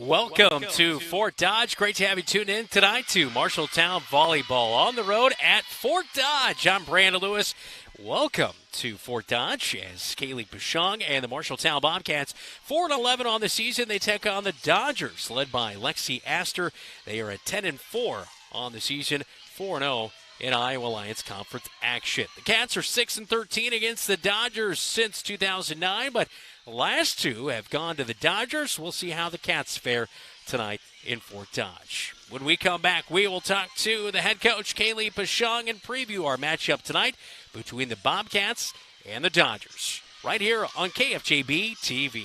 Welcome to Fort Dodge. Great to have you tuned in tonight to Marshalltown Volleyball on the road at Fort Dodge. I'm Brandon Lewis. Welcome to Fort Dodge as Kaylee Pashong and the Marshalltown Bobcats 4-11 on the season. They take on the Dodgers, led by Lexi Astor. They are at 10-4 on the season, 4-0 in Iowa Alliance Conference action. The Cats are 6-13 against the Dodgers since 2009, but last two have gone to the Dodgers. We'll see how the Cats fare tonight in Fort Dodge. When we come back, we will talk to the head coach, Kaylee Pashong, and preview our matchup tonight between the Bobcats and the Dodgers, right here on KFJB-TV.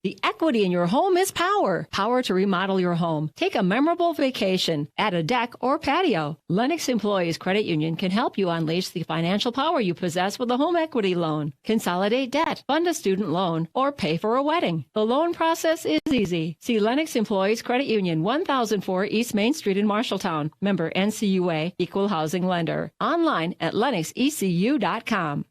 The equity in your home is power. Power to remodel your home. Take a memorable vacation. Add a deck or patio. Lennox Employees Credit Union can help you unleash the financial power you possess with a home equity loan. Consolidate debt, fund a student loan, or pay for a wedding. The loan process is easy. See Lennox Employees Credit Union, 1004 East Main Street in Marshalltown. Member NCUA, Equal Housing Lender. Online at lennoxecu.com.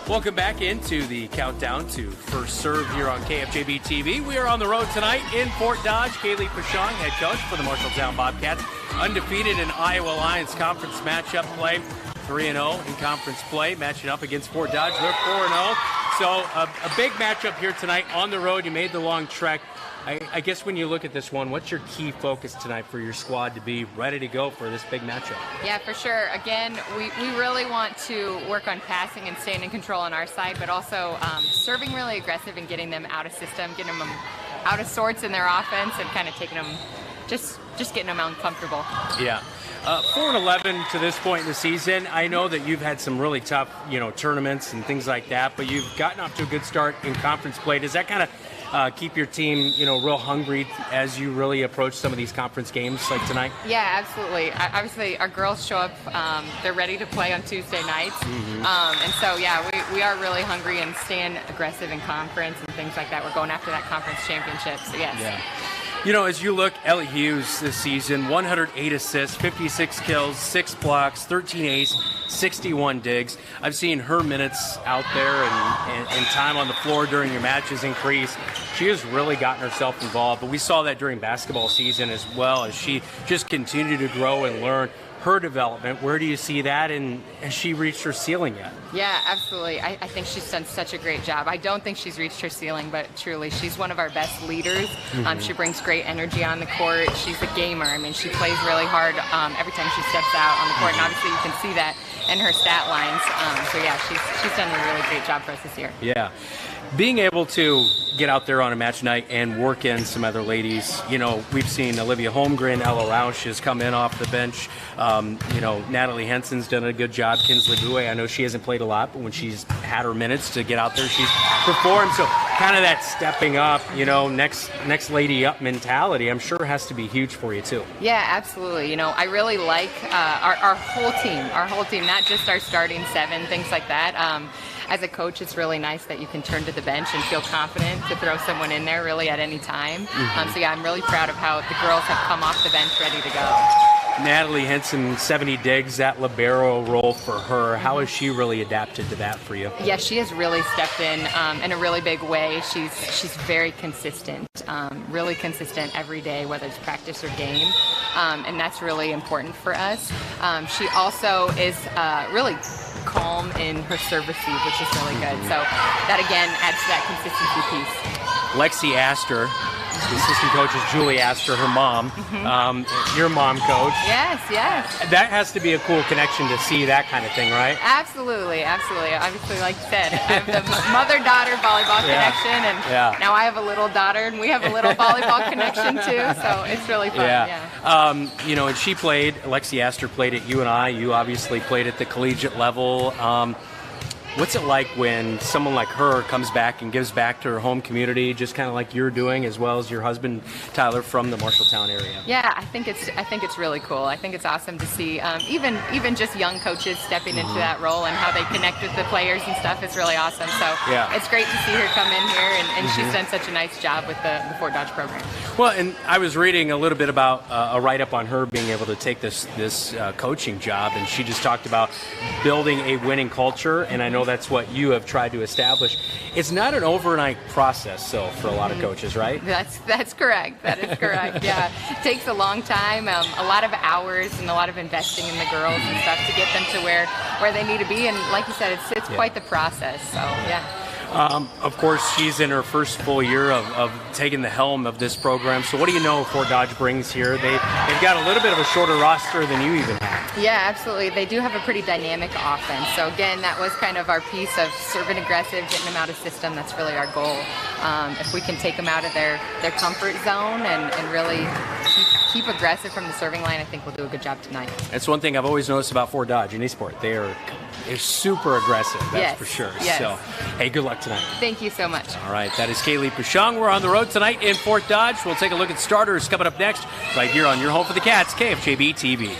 Welcome back into the countdown to First Serve here on KFJB-TV. We are on the road tonight in Fort Dodge. Kaylee Pashong, head coach for the Marshalltown Bobcats, undefeated in Iowa Alliance Conference matchup play, 3-0 in conference play, matching up against Fort Dodge. They're 4-0. So a big matchup here tonight on the road. You made the long trek. I guess when you look at this one, what's your key focus tonight for your squad to be ready to go for this big matchup? Yeah, for sure. Again, we really want to work on passing and staying in control on our side, but also serving really aggressive and getting them out of system, getting them out of sorts in their offense and kind of taking them, just getting them uncomfortable. Yeah. 4-11 to this point in the season. I know that you've had some really tough, tournaments and things like that, but you've gotten off to a good start in conference play. Does that kind of keep your team, real hungry as you really approach some of these conference games like tonight? Yeah, absolutely. Obviously, our girls show up. They're ready to play on Tuesday nights. And so, yeah, we are really hungry and staying aggressive in conference and things like that. We're going after that conference championship. So, yes. Yeah. As you look, Ellie Hughes this season, 108 assists, 56 kills, 6 blocks, 13 aces, 61 digs. I've seen her minutes out there and time on the floor during your matches increase. She has really gotten herself involved, but we saw that during basketball season as well as she just continued to grow and learn her development. Where do you see that, and has she reached her ceiling yet? Yeah, absolutely. I think she's done such a great job. I don't think she's reached her ceiling, but truly, she's one of our best leaders. She brings great energy on the court. She's a gamer. I mean, she plays really hard every time she steps out on the court, and obviously you can see that in her stat lines. So yeah, she's done a really great job for us this year. Yeah. Being able to get out there on a match night and work in some other ladies, we've seen Olivia Holmgren, Ella Rausch has come in off the bench. Natalie Henson's done a good job. Kinsley Bouet, I know she hasn't played a lot, but when she's had her minutes to get out there, she's performed. So kind of that stepping up, next lady up mentality, I'm sure has to be huge for you too. Yeah, absolutely. I really like our whole team, not just our starting 7, things like that. As a coach, it's really nice that you can turn to the bench and feel confident to throw someone in there really at any time. So yeah, I'm really proud of how the girls have come off the bench ready to go. Natalie Henson, 70 digs, that libero role for her. How has she really adapted to that for you? Yeah, she has really stepped in a really big way. She's very consistent, really consistent every day, whether it's practice or game, and that's really important for us. She also is really calm in her serve receive, which is really good. So that again adds to that consistency piece. Lexi Astor, the assistant coach is Julie Astor, her mom, your mom coach. Yes. That has to be a cool connection to see that kind of thing, right? Absolutely. Obviously, like you said, I have the mother-daughter volleyball connection, and now I have a little daughter, and we have a little volleyball connection too. So it's really fun. And she played. Lexi Astor played at UNI. You obviously played at the collegiate level. What's it like when someone like her comes back and gives back to her home community, just kind of like you're doing, as well as your husband Tyler from the Marshalltown area? Yeah, I think it's really cool. I think it's awesome to see even just young coaches stepping into that role and how they connect with the players and stuff. It's really awesome. So it's great to see her come in here, and she's done such a nice job with the Fort Dodge program. Well, and I was reading a little bit about a write-up on her being able to take this coaching job, and she just talked about building a winning culture, and I know that's what you have tried to establish. It's not an overnight process, so for a lot of coaches, right? That's correct. That is correct. Yeah, it takes a long time, a lot of hours, and a lot of investing in the girls and stuff to get them to where they need to be. And like you said, it's quite the process. So yeah. Of course, she's in her first full year of taking the helm of this program. So what do you know Fort Dodge brings here? They've got a little bit of a shorter roster than you even have. Yeah, absolutely. They do have a pretty dynamic offense. So again, that was kind of our piece of serving aggressive, getting them out of system. That's really our goal. If we can take them out of their comfort zone and really keep aggressive from the serving line, I think we'll do a good job tonight. That's one thing I've always noticed about Fort Dodge in Eastport. They're super aggressive, that's for sure. Yes. So, hey, good luck tonight. Thank you so much. All right, that is Kaylee Pashong. We're on the road tonight in Fort Dodge. We'll take a look at starters coming up next, right here on your home for the Cats, KFJB-TV.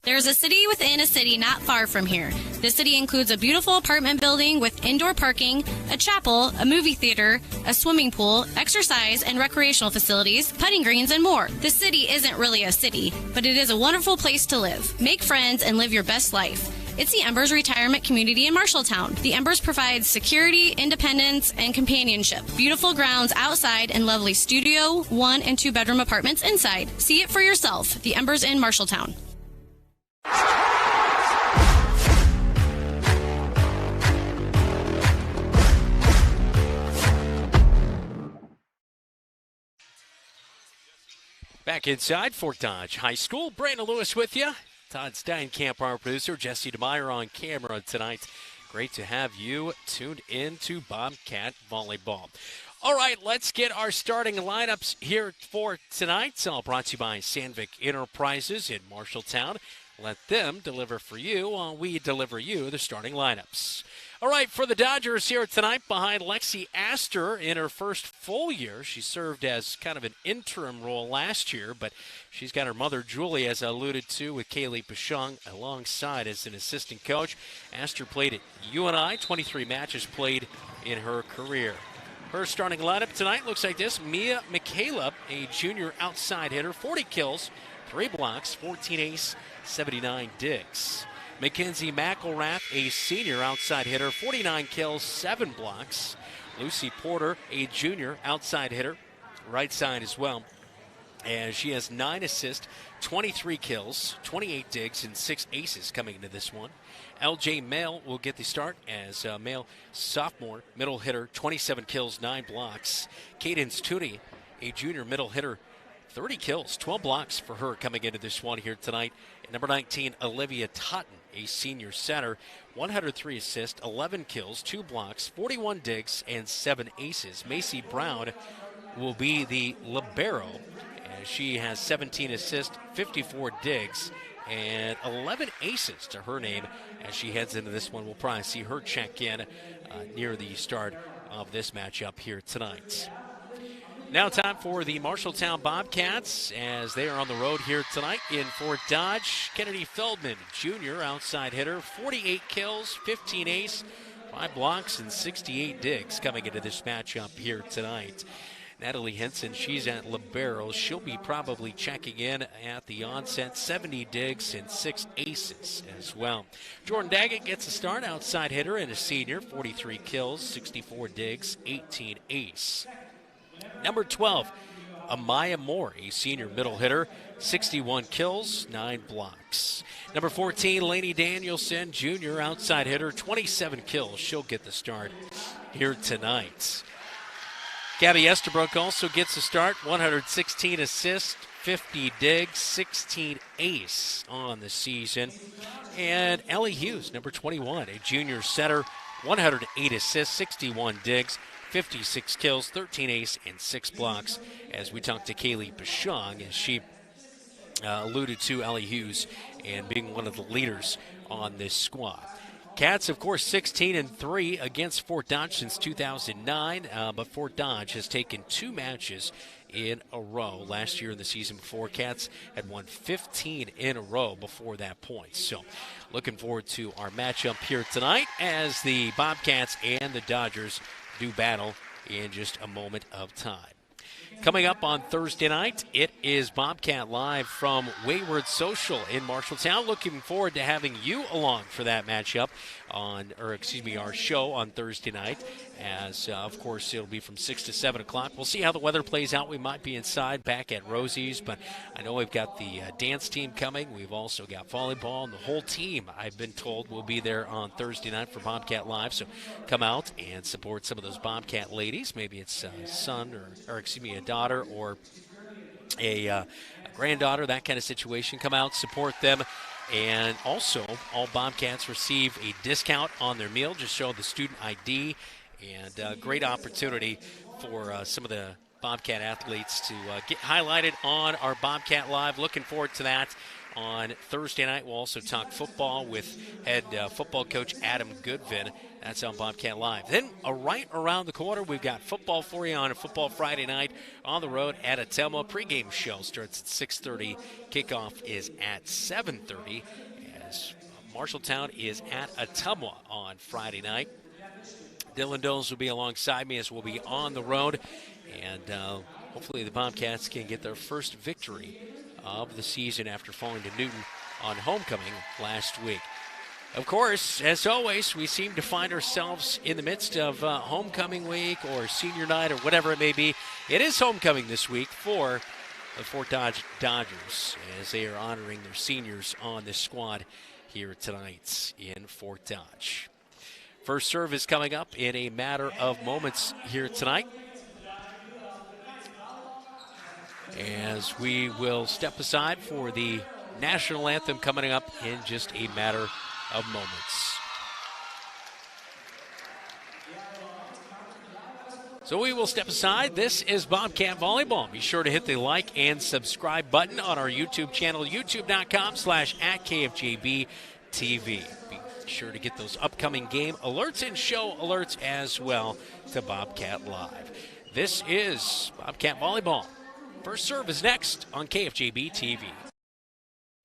There's a city within a city not far from here. The city includes a beautiful apartment building with indoor parking, a chapel, a movie theater, a swimming pool, exercise and recreational facilities, putting greens, and more. The city isn't really a city, but it is a wonderful place to live. Make friends and live your best life. It's the Embers Retirement Community in Marshalltown. The Embers provides security, independence, and companionship. Beautiful grounds outside and lovely studio, 1- and 2-bedroom apartments inside. See it for yourself. The Embers in Marshalltown. Back inside Fort Dodge High School, Brandon Lewis with you. Todd Steinkamp, our producer, Jesse DeMeyer on camera tonight. Great to have you tuned in to Bobcat Volleyball. All right, let's get our starting lineups here for tonight. It's all brought to you by Sandvik Enterprises in Marshalltown. Let them deliver for you while we deliver you the starting lineups. All right, for the Dodgers here tonight, behind Lexi Astor in her first full year. She served as kind of an interim role last year, but she's got her mother, Julie, as I alluded to, with Kaylee Pashong alongside as an assistant coach. Astor played at UNI, 23 matches played in her career. Her starting lineup tonight looks like this. Mia McCaleb, a junior outside hitter, 40 kills, 3 blocks, 14 ace, 79 digs. Mackenzie McElrath, a senior outside hitter, 49 kills, 7 blocks. Lucy Porter, a junior outside hitter, right side as well. And she has 9 assists, 23 kills, 28 digs, and 6 aces coming into this one. LJ Mail will get the start as Mail sophomore, middle hitter, 27 kills, 9 blocks. Cadence Tooney, a junior middle hitter, 30 kills, 12 blocks for her coming into this one here tonight. And number 19, Olivia Totten, a senior center, 103 assists, 11 kills, 2 blocks, 41 digs, and 7 aces. Macy Brown will be the libero, as she has 17 assists, 54 digs, and 11 aces to her name as she heads into this one. We'll probably see her check in near the start of this matchup here tonight. Now time for the Marshalltown Bobcats as they are on the road here tonight in Fort Dodge. Kennedy Feldman, junior outside hitter, 48 kills, 15 ace, 5 blocks, and 68 digs coming into this matchup here tonight. Natalie Henson, she's at libero. She'll be probably checking in at the onset, 70 digs and 6 aces as well. Jordan Daggett gets a start, outside hitter and a senior, 43 kills, 64 digs, 18 ace. Number 12, Amaya Moore, a senior middle hitter, 61 kills, 9 blocks. Number 14, Lainey Danielson, junior outside hitter, 27 kills. She'll get the start here tonight. Gabby Estabrook also gets a start, 116 assists, 50 digs, 16 ace on the season. And Ellie Hughes, number 21, a junior center, 108 assists, 61 digs, 56 kills, 13 ace, and 6 blocks. As we talked to Kaylee Pashong, as she alluded to Ellie Hughes and being one of the leaders on this squad. Cats, of course, 16-3 against Fort Dodge since 2009, but Fort Dodge has taken 2 matches in a row. Last year in the season before, Cats had won 15 in a row before that point. So looking forward to our matchup here tonight as the Bobcats and the Dodgers do battle in just a moment of time. Coming up on Thursday night, it is Bobcat Live from Wayward Social in Marshalltown. Looking forward to having you along for that matchup our show on Thursday night. As, of course, it'll be from 6 to 7 o'clock. We'll see how the weather plays out. We might be inside back at Rosie's, but I know we've got the dance team coming. We've also got volleyball, and the whole team, I've been told, will be there on Thursday night for Bobcat Live. So come out and support some of those Bobcat ladies. Maybe it's a son or a daughter or a granddaughter, that kind of situation. Come out, support them. And also, all Bobcats receive a discount on their meal. Just show the student ID. And great opportunity for some of the Bobcat athletes to get highlighted on our Bobcat Live. Looking forward to that on Thursday night. We'll also talk football with head football coach Adam Goodvin. That's on Bobcat Live. Then right around the corner, we've got football for you on a Football Friday night on the road at Atelma. Pregame show starts at 6:30. Kickoff is at 7:30 as Marshalltown is at Atelma on Friday night. Dylan Doles will be alongside me as we'll be on the road. And hopefully the Bobcats can get their first victory of the season after falling to Newton on homecoming last week. Of course, as always, we seem to find ourselves in the midst of homecoming week or senior night or whatever it may be. It is homecoming this week for the Fort Dodge Dodgers as they are honoring their seniors on this squad here tonight in Fort Dodge. First serve is coming up in a matter of moments here tonight, as we will step aside for the national anthem coming up in just a matter of moments. So we will step aside. This is Bobcat Volleyball. Be sure to hit the like and subscribe button on our YouTube channel, youtube.com/@KFJB-TV. Be sure to get those upcoming game alerts and show alerts as well to Bobcat Live. This is Bobcat Volleyball. First serve is next on KFJB-TV.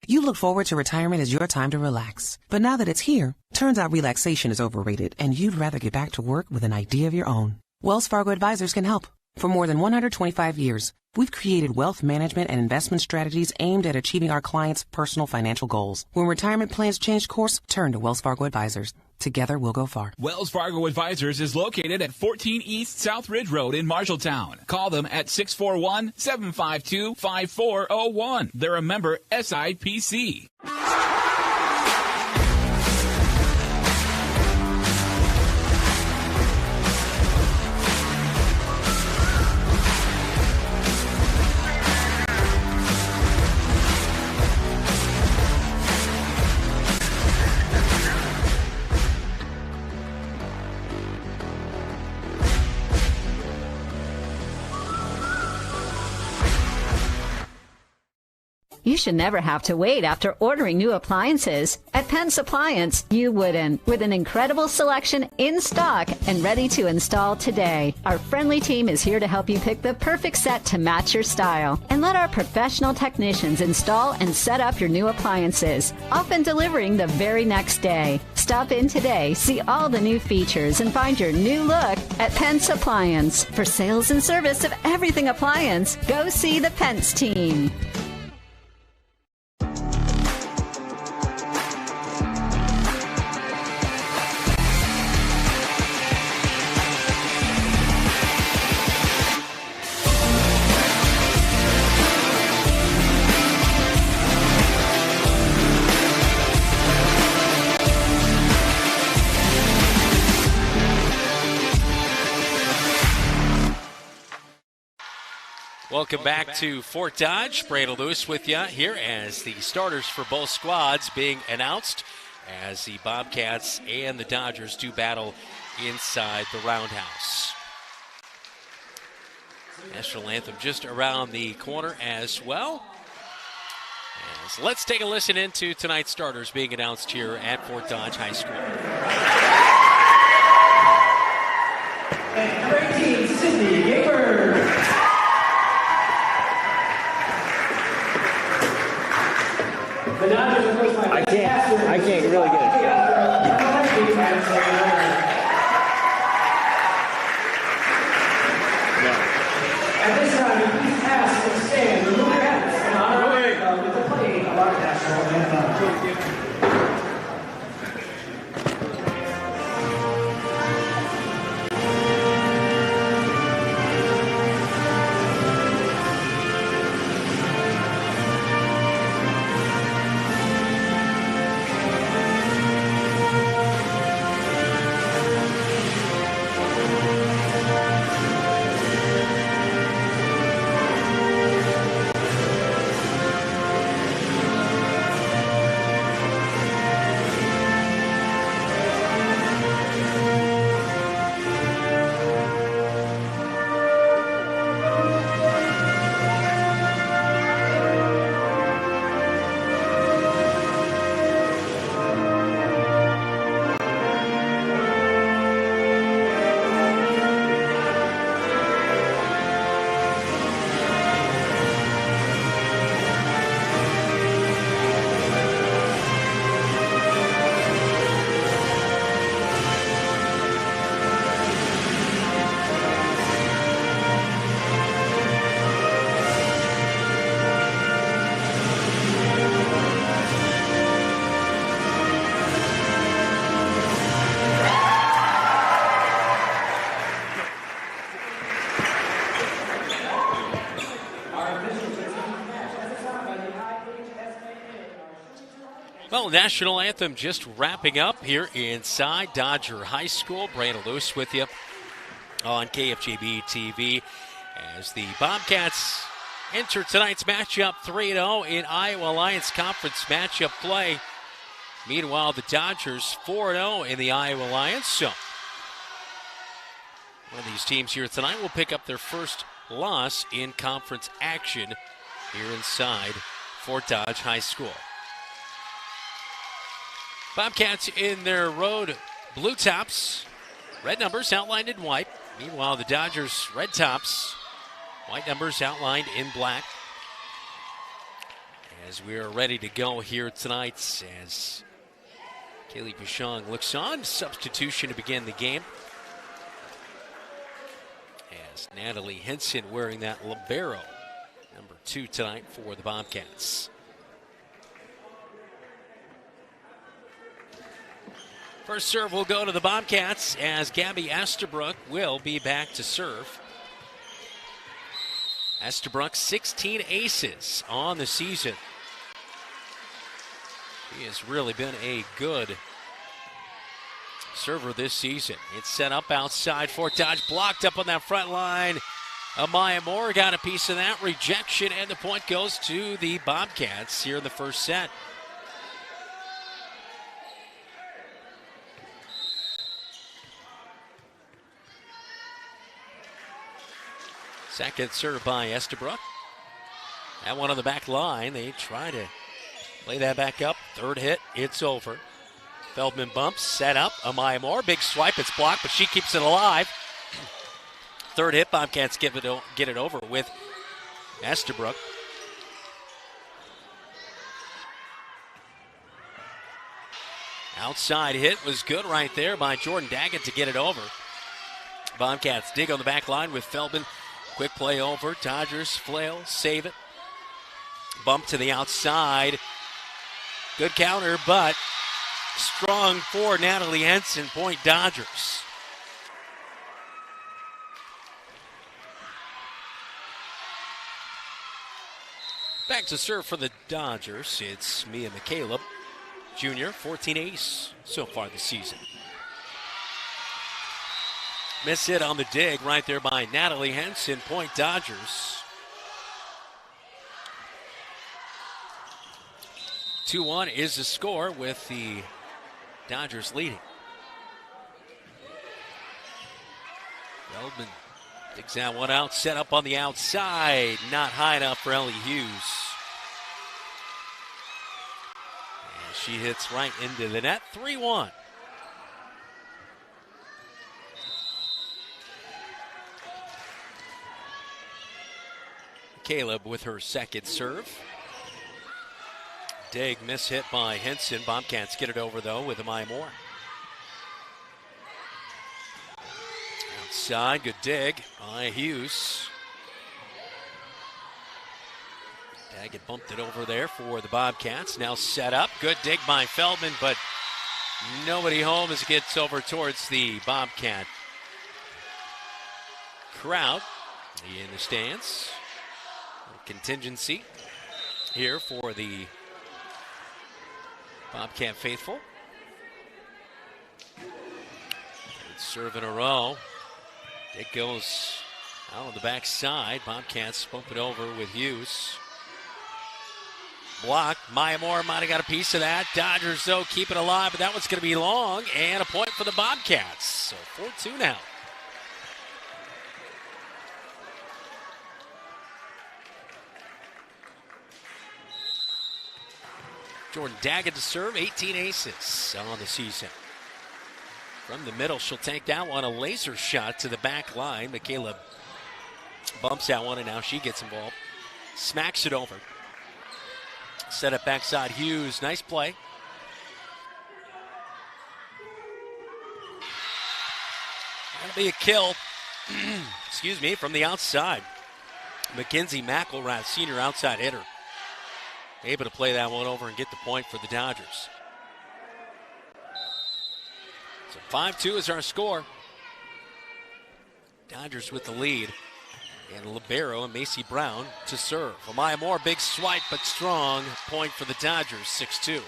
You look forward to retirement as your time to relax. But now that it's here, turns out relaxation is overrated and you'd rather get back to work with an idea of your own. Wells Fargo Advisors can help. For more than 125 years, we've created wealth management and investment strategies aimed at achieving our clients' personal financial goals. When retirement plans change course, turn to Wells Fargo Advisors. Together, we'll go far. Wells Fargo Advisors is located at 14 East South Ridge Road in Marshalltown. Call them at 641-752-5401. They're a member SIPC. You should never have to wait after ordering new appliances. At Pence Appliance, you wouldn't. With an incredible selection in stock and ready to install today. Our friendly team is here to help you pick the perfect set to match your style. And let our professional technicians install and set up your new appliances, often delivering the very next day. Stop in today, see all the new features, and find your new look at Pence Appliance. For sales and service of everything appliance, go see the Pence team. Welcome back to Fort Dodge. Brandon Lewis with you here as the starters for both squads being announced as the Bobcats and the Dodgers do battle inside the roundhouse. National anthem just around the corner as well. So let's take a listen into tonight's starters being announced here at Fort Dodge High School. And number 18, Sydney Gaber. The Dodgers are coached by I can't really get a shot. At this time, please pass and stand. Remove your hats in honor of the playing of our national anthem. Well, national anthem just wrapping up here inside Dodger High School. Brandon Lewis with you on KFJB-TV as the Bobcats enter tonight's matchup 3-0 in Iowa Alliance Conference matchup play. Meanwhile, the Dodgers 4-0 in the Iowa Alliance. So one of these teams here tonight will pick up their first loss in conference action here inside Fort Dodge High School. Bobcats in their road blue tops, red numbers outlined in white. Meanwhile, the Dodgers red tops, white numbers outlined in black. As we are ready to go here tonight, as Kaylee Pashong looks on, substitution to begin the game. As Natalie Henson wearing that libero, number 2 tonight for the Bobcats. First serve will go to the Bobcats as Gabby Estabrook will be back to serve. Estabrook, 16 aces on the season. He has really been a good server this season. It's set up outside. Fort Dodge blocked up on that front line. Amaya Moore got a piece of that. Rejection, and the point goes to the Bobcats here in the first set. Second serve by Estabrook. That one on the back line. They try to play that back up. Third hit, it's over. Feldman bumps, set up. Amaya Moore, big swipe, it's blocked, but she keeps it alive. Third hit, Bobcats get it over with Estabrook. Outside hit was good right there by Jordan Daggett to get it over. Bobcats dig on the back line with Feldman. Quick play over. Dodgers flail, save it. Bump to the outside. Good counter, but strong for Natalie Henson. Point Dodgers. Back to serve for the Dodgers. It's Mia McCaleb, junior, 14 ace so far this season. Miss hit on the dig right there by Natalie Henson. Point Dodgers. 2-1 is the score with the Dodgers leading. Feldman digs that one out. Set up on the outside. Not high enough for Ellie Hughes. And she hits right into the net. 3-1. Caleb with her second serve. Dig miss hit by Henson. Bobcats get it over though with Amaya Moore. Outside, good dig by Hughes. Daggett bumped it over there for the Bobcats. Now set up. Good dig by Feldman, but nobody home as it gets over towards the Bobcat crowd in the stands. Contingency here for the Bobcat faithful. Good serve in a row. It goes out on the backside. Bobcats bump it over with Hughes. Block. Maya Moore might have got a piece of that. Dodgers, though, keep it alive, but that one's going to be long, and a point for the Bobcats. So 4-2 now. Jordan Daggett to serve, 18 aces on the season. From the middle, she'll take that one. A laser shot to the back line. Michaela bumps that one, and now she gets involved. Smacks it over. Set up backside Hughes. Nice play. That'll be a kill. Excuse me, from the outside. Mackenzie McElrath, senior outside hitter. Able to play that one over and get the point for the Dodgers. So 5-2 is our score. Dodgers with the lead. And Libero and Macy Brown to serve. Amaya Moore, big swipe but strong. Point for the Dodgers, 6-2.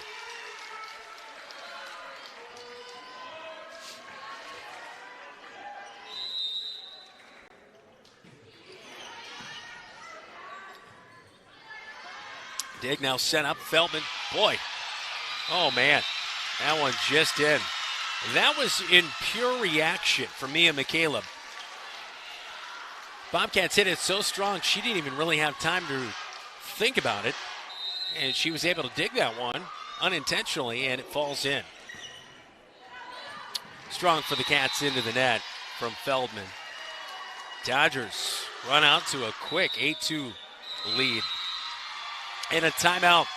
Dig now set up. Feldman, boy. Oh, man. That one just in. That was in pure reaction from Mia McCaleb. Bobcats hit it so strong, she didn't even really have time to think about it. And she was able to dig that one unintentionally, and it falls in. Strong for the Cats into the net from Feldman. Dodgers run out to a quick 8-2 lead. And a timeout.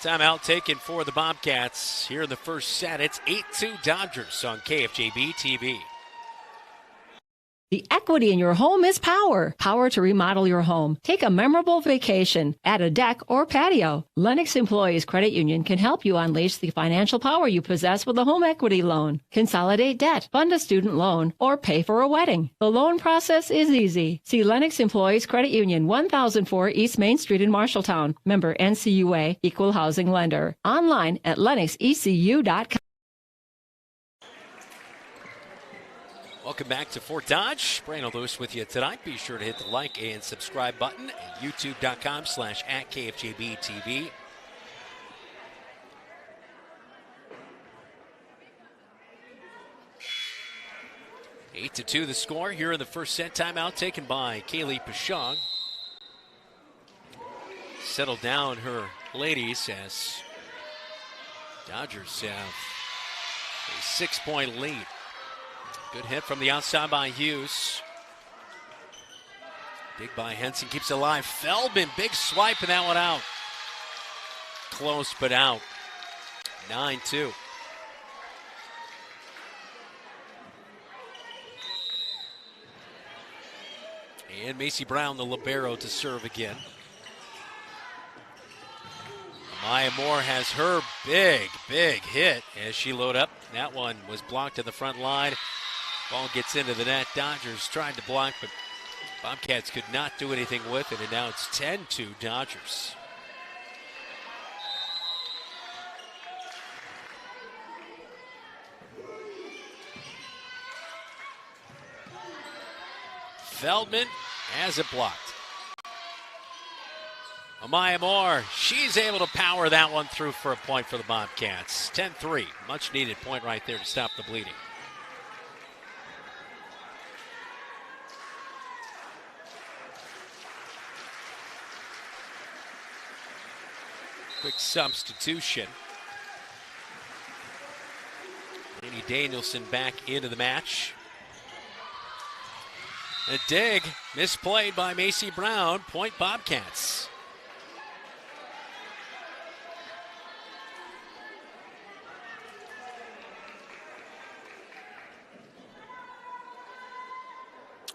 Timeout taken for the Bobcats here in the first set. It's 8-2 Dodgers on KFJB-TV. The equity in your home is power. Power to remodel your home. Take a memorable vacation. Add a deck or patio. Lennox Employees Credit Union can help you unleash the financial power you possess with a home equity loan. Consolidate debt, fund a student loan, or pay for a wedding. The loan process is easy. See Lennox Employees Credit Union, 1004 East Main Street in Marshalltown. Member NCUA, Equal Housing Lender. Online at lennoxecu.com. Welcome back to Fort Dodge. Brandon Lewis with you tonight. Be sure to hit the like and subscribe button at youtube.com/@KFJB-TV. Eight to 2 the score here in the first set. Timeout taken by Kaylee Pashong. Settled down her ladies as Dodgers have a 6-point lead. Good hit from the outside by Hughes. Dig by Henson, keeps it alive. Feldman, big swipe, and that one out. Close, but out. 9-2. And Macy Brown, the libero, to serve again. Maya Moore has her big hit as she load up. That one was blocked to the front line. Ball gets into the net. Dodgers tried to block, but Bobcats could not do anything with it, and now it's 10-2 Dodgers. Feldman has it blocked. Amaya Moore, she's able to power that one through for a point for the Bobcats. 10-3, much needed point right there to stop the bleeding. Quick substitution. Danny Danielson back into the match. A dig misplayed by Macy Brown. Point Bobcats.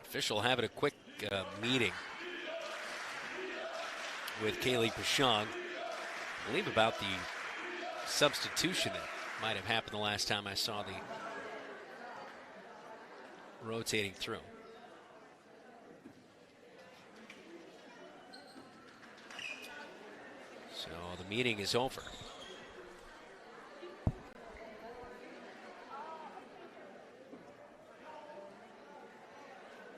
Official having a quick meeting with Kaylee Pashong. I believe about the substitution that might have happened the last time I saw the rotating through. So the meeting is over.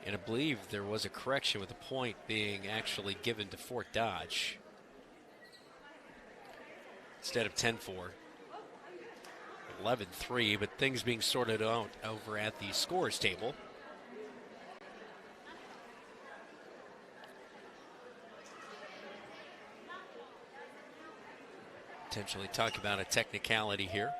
And I believe there was a correction with the point being actually given to Fort Dodge instead of 10-4. 11-3, but things being sorted out over at the scores table. Potentially talk about a technicality here.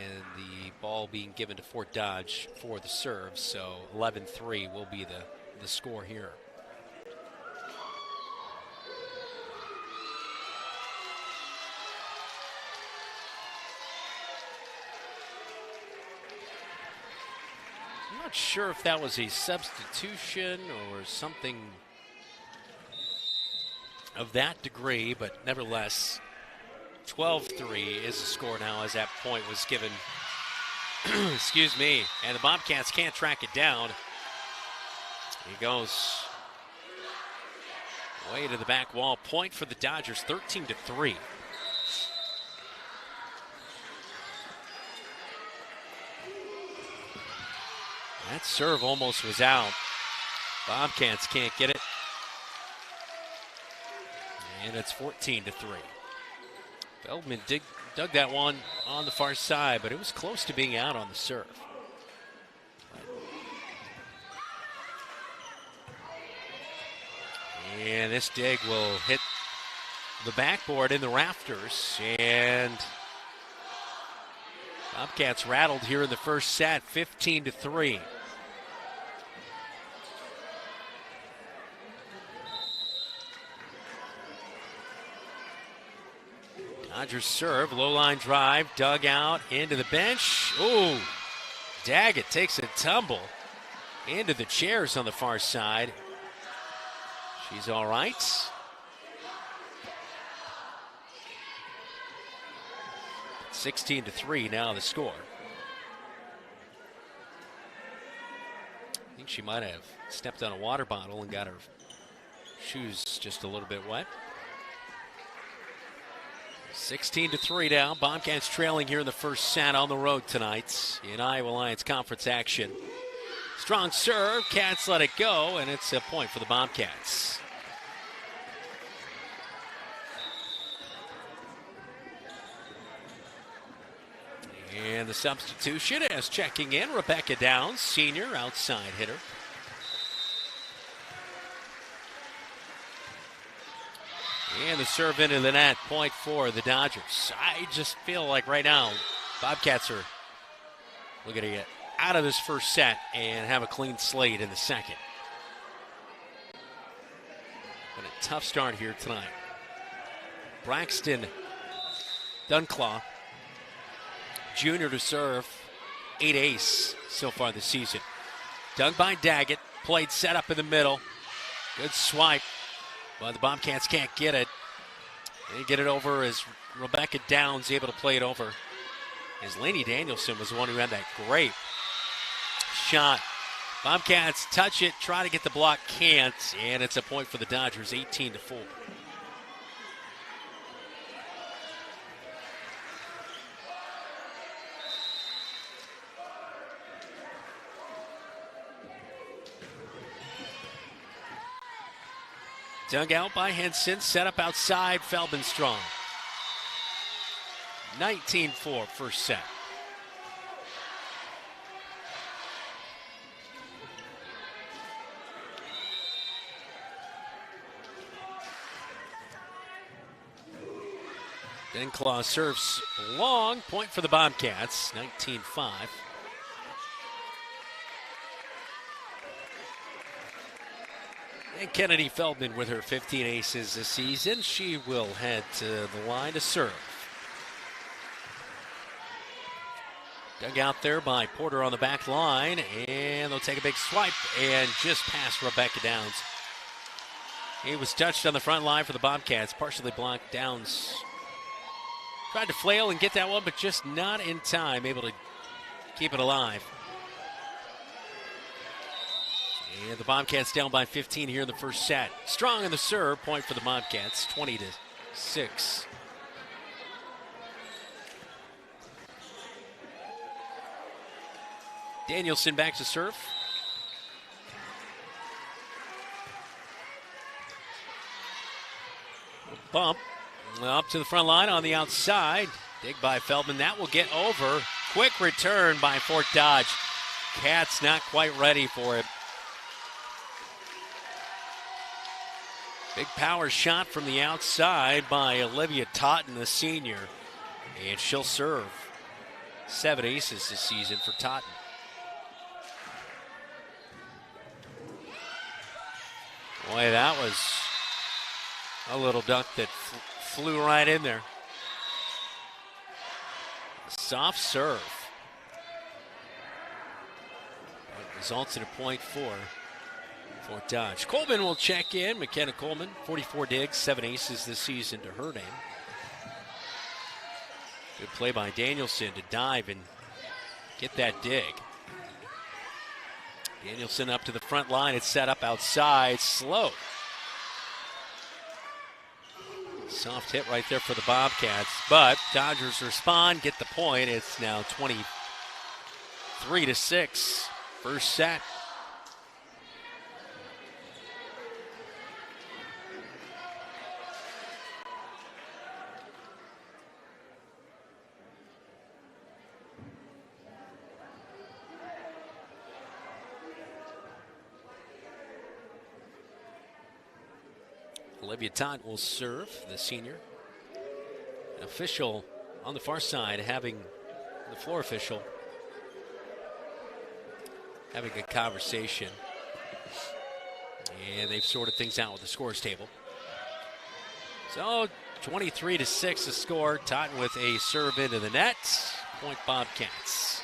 And the ball being given to Fort Dodge for the serve, so 11-3 will be the score here. I'm not sure if that was a substitution or something of that degree, but nevertheless, 12-3 is the score now as that point was given. Excuse me. And the Bobcats can't track it down. He goes way to the back wall. Point for the Dodgers, 13-3. That serve almost was out. Bobcats can't get it. And it's 14-3. Feldman dug that one on the far side, but it was close to being out on the serve. And this dig will hit the backboard in the rafters. And Bobcats rattled here in the first set, 15-3. Dodgers serve, low line drive, dug out into the bench. Ooh, Daggett takes a tumble into the chairs on the far side. She's all right. It's 16-3 now the score. I think she might have stepped on a water bottle and got her shoes just a little bit wet. 16-3 now. Bobcats trailing here in the first set on the road tonight in Iowa Lions Conference action. Strong serve. Cats let it go, and it's a point for the Bobcats. And the substitution as checking in, Rebecca Downs, senior outside hitter. And the serve into the net, point for the Dodgers. I just feel like right now, Bobcats are looking to get out of this first set and have a clean slate in the second. But a tough start here tonight. Braxton Dunclaw, junior to serve, 8 ace so far this season. Dug by Daggett, played set up in the middle. Good swipe. But the Bobcats can't get it. They get it over as Rebecca Downs able to play it over. As Lainey Danielson was the one who had that great shot. Bobcats touch it, try to get the block, can't. And it's a point for the Dodgers, 18-4. Dug out by Henson, set up outside, Felbenstrom. 19-4 first set. Dunclaw serves long, point for the Bobcats, 19-5. And Kennedy Feldman with her 15 aces this season. She will head to the line to serve. Dug out there by Porter on the back line, and they'll take a big swipe and just past Rebecca Downs. He was touched on the front line for the Bobcats, partially blocked. Downs tried to flail and get that one, but just not in time, able to keep it alive. And the Bobcats down by 15 here in the first set. Strong in the serve, point for the Bobcats, 20-6. Danielson back to serve. Bump up to the front line on the outside. Dig by Feldman. That will get over. Quick return by Fort Dodge. Cats not quite ready for it. Big power shot from the outside by Olivia Totten, the senior. And she'll serve. 7 aces this season for Totten. Boy, that was a little duck that flew right in there. Soft serve. That results in a point for Fort Dodge. Coleman will check in. McKenna Coleman, 44 digs, 7 aces this season to her name. Good play by Danielson to dive and get that dig. Danielson up to the front line. It's set up outside. Slow. Soft hit right there for the Bobcats. But Dodgers respond, get the point. It's now 23-6. First set. Olivia Todd will serve, the senior. An official on the far side having the floor official having a conversation. And they've sorted things out with the scores table. So 23-6 the score. Totten with a serve into the net. Point Bobcats.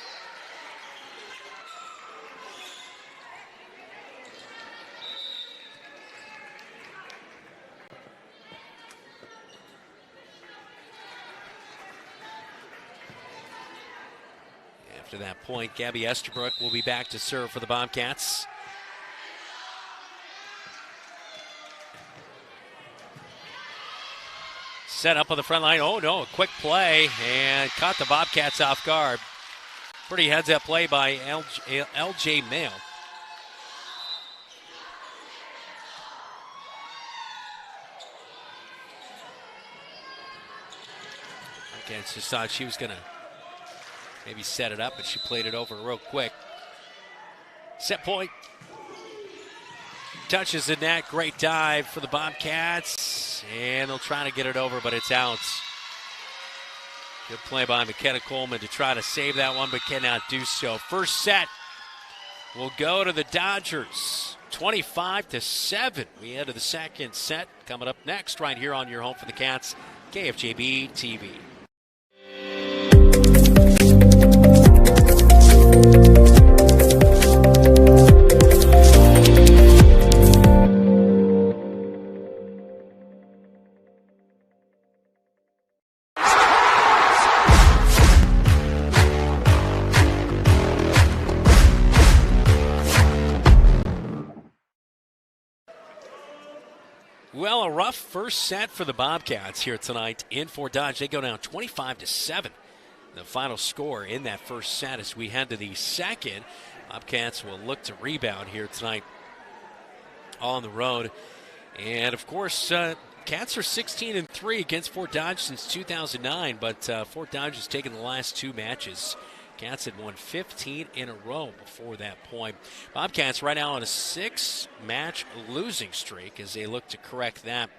After that point, Gabby Estabrook will be back to serve for the Bobcats. Set up on the front line. Oh no, a quick play and caught the Bobcats off guard. Pretty heads-up play by LJ Mayo. Bobcats just thought she was going to maybe set it up, but she played it over real quick. Set point. Touches the net. Great dive for the Bobcats. And they'll try to get it over, but it's out. Good play by McKenna Coleman to try to save that one, but cannot do so. First set will go to the Dodgers. 25-7. We head to the second set. Coming up next right here on your home for the Cats, KFJB-TV. Well, a rough first set for the Bobcats here tonight in Fort Dodge. They go down 25-7. The final score in that first set as we head to the second. Bobcats will look to rebound here tonight on the road. And, of course, Cats are 16-3 against Fort Dodge since 2009, but Fort Dodge has taken the last 2 matches. Cats had won 15 in a row before that point. Bobcats right now on a 6-match losing streak as they look to correct that.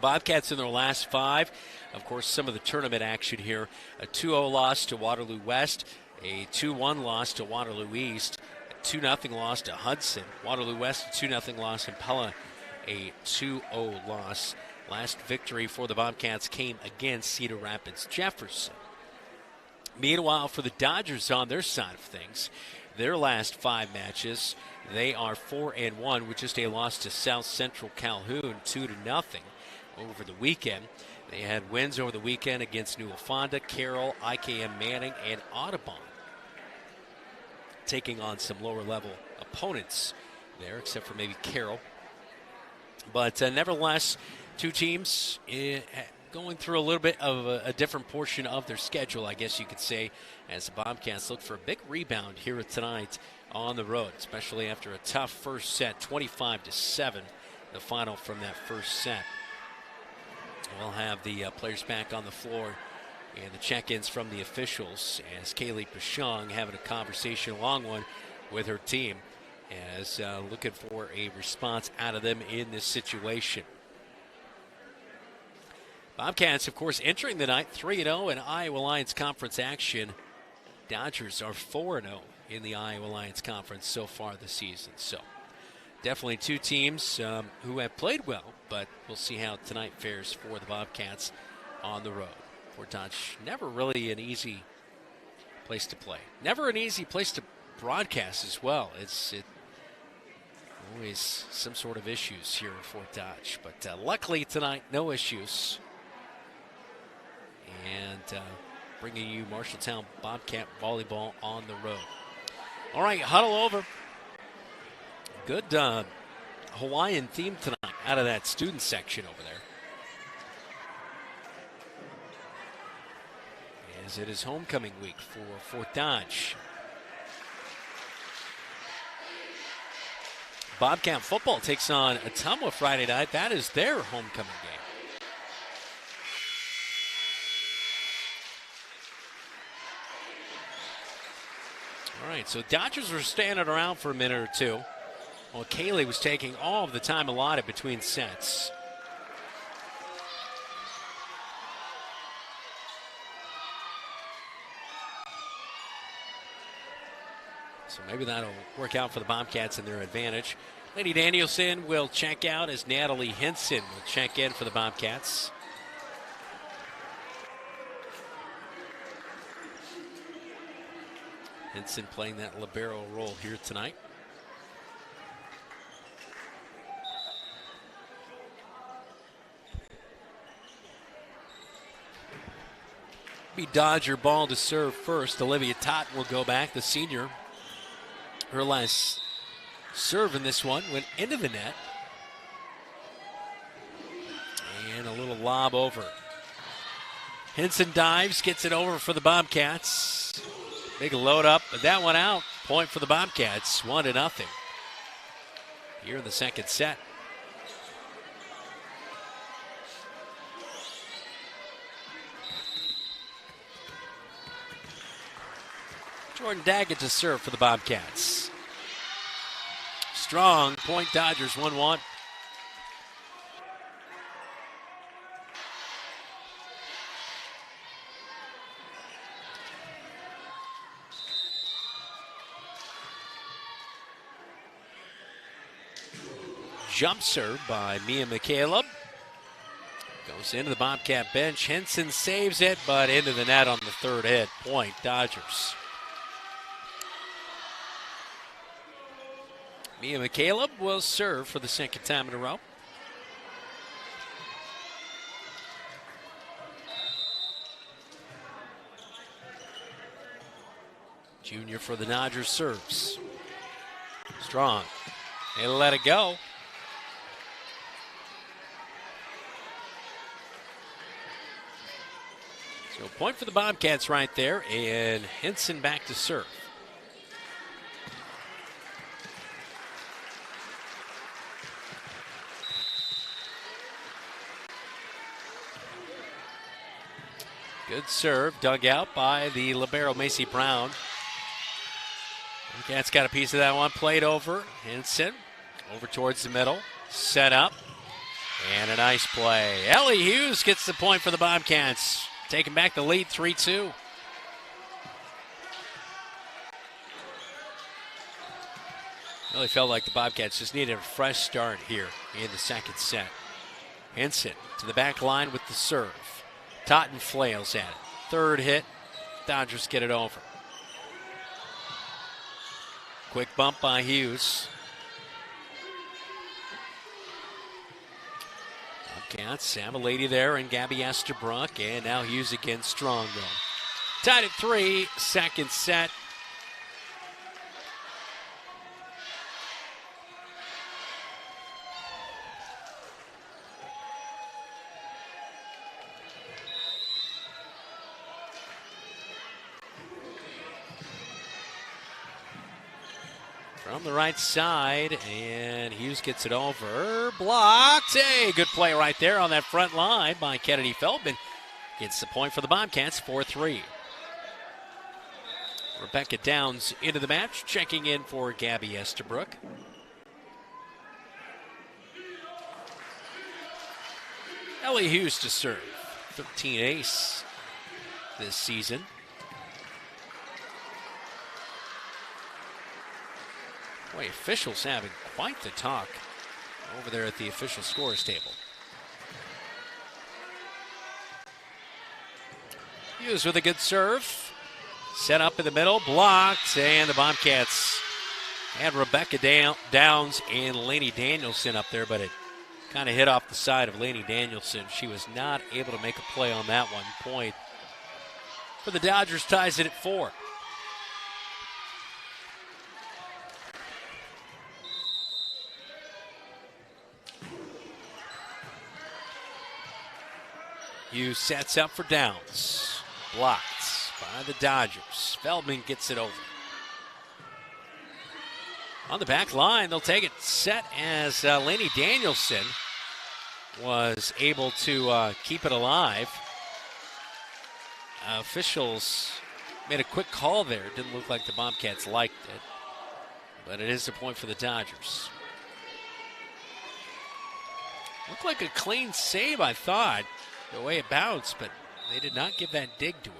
Bobcats in their last 5. Of course, some of the tournament action here. A 2-0 loss to Waterloo West, a 2-1 loss to Waterloo East, a 2-0 loss to Hudson. Waterloo West, a 2-0 loss. And Pella, a 2-0 loss. Last victory for the Bobcats came against Cedar Rapids Jefferson. Meanwhile, for the Dodgers on their side of things, their last 5 matches, they are 4-1 with just a loss to South Central Calhoun, 2-0 over the weekend. They had wins over the weekend against New Fonda, Carroll, IKM Manning, and Audubon, taking on some lower-level opponents there, except for maybe Carroll. But nevertheless, 2 teams going through a little bit of a different portion of their schedule, I guess you could say, as the Bobcats look for a big rebound here tonight on the road, especially after a tough first set, 25-7, the final from that first set. We'll have the players back on the floor and the check-ins from the officials as Kaylee Pashong having a conversation, a long one, with her team, as looking for a response out of them in this situation. Bobcats, of course, entering the night 3-0 in Iowa Lions Conference action. Dodgers are 4-0 in the Iowa Lions Conference so far this season. So definitely 2 teams who have played well, but we'll see how tonight fares for the Bobcats on the road. Fort Dodge, never really an easy place to play. Never an easy place to broadcast as well. It's always some sort of issues here at Fort Dodge. But luckily tonight, no issues. And bringing you Marshalltown Bobcat volleyball on the road. All right, huddle over. Good Hawaiian theme tonight out of that student section over there. As it is homecoming week for Fort Dodge. Bobcat football takes on Ottumwa Friday night. That is their homecoming game. All right, so Dodgers were standing around for a minute or two, while Kaylee was taking all of the time allotted between sets. So maybe that'll work out for the Bobcats in their advantage. Lady Danielson will check out as Natalie Henson will check in for the Bobcats. Henson playing that libero role here tonight. Be Dodger ball to serve first. Olivia Totten will go back, the senior. Her last serve in this one went into the net. And a little lob over. Henson dives, gets it over for the Bobcats. Big load up, but that one out. Point for the Bobcats, 1-0. Here in the second set. Jordan Daggett to serve for the Bobcats. Strong point, Dodgers 1-1. Jump serve by Mia McCaleb. Goes into the Bobcat bench. Henson saves it, but into the net on the third hit. Point, Dodgers. Mia McCaleb will serve for the second time in a row. Junior for the Dodgers serves. Strong. They let it go. So point for the Bobcats right there, and Henson back to serve. Good serve, dug out by the libero Macy Brown. Bobcats got a piece of that one, played over. Henson over towards the middle, set up, and a nice play. Ellie Hughes gets the point for the Bobcats. Taking back the lead, 3-2. Really felt like the Bobcats just needed a fresh start here in the second set. Henson to the back line with the serve. Totten flails at it. Third hit. Dodgers get it over. Quick bump by Hughes. Bobcats have a lady there in Gabby Estabrook, and now Hughes against Strong though. Tied at 3, second set. From the right side, and Hughes gets it over. Blocked. Hey, good play right there on that front line by Kennedy Feldman. Gets the point for the Bobcats, 4-3. Rebecca Downs into the match, checking in for Gabby Estabrook. Ellie Hughes to serve. 13 ace this season. Boy, officials having quite the talk over there at the official scores table. Hughes with a good serve. Set up in the middle, blocked, and the Bobcats had Rebecca Downs and Lainey Danielson up there, but it kind of hit off the side of Lainey Danielson. She was not able to make a play on that one. Point for the Dodgers, ties it at 4. Hughes sets up for Downs. Blocked by the Dodgers. Feldman gets it over. On the back line, they'll take it set as Lainey Danielson was able to keep it alive. Officials made a quick call there. It didn't look like the Bobcats liked it, but it is a point for the Dodgers. Looked like a clean save, I thought, the way it bounced, but they did not give that dig to her.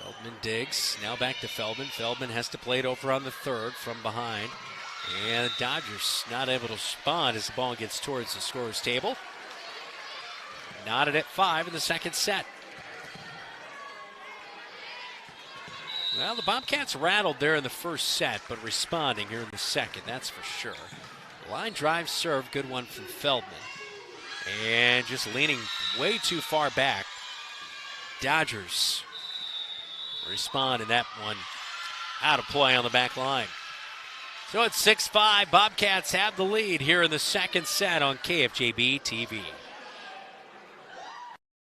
Feldman digs. Now back to Feldman. Feldman has to play it over on the third from behind. And the Dodgers not able to respond as the ball gets towards the scorer's table. Knotted at 5 in the second set. Well, the Bobcats rattled there in the first set, but responding here in the second, that's for sure. Line drive serve, good one from Feldman. And just leaning way too far back. Dodgers respond in that one. Out of play on the back line. So it's 6-5. Bobcats have the lead here in the second set on KFJB-TV.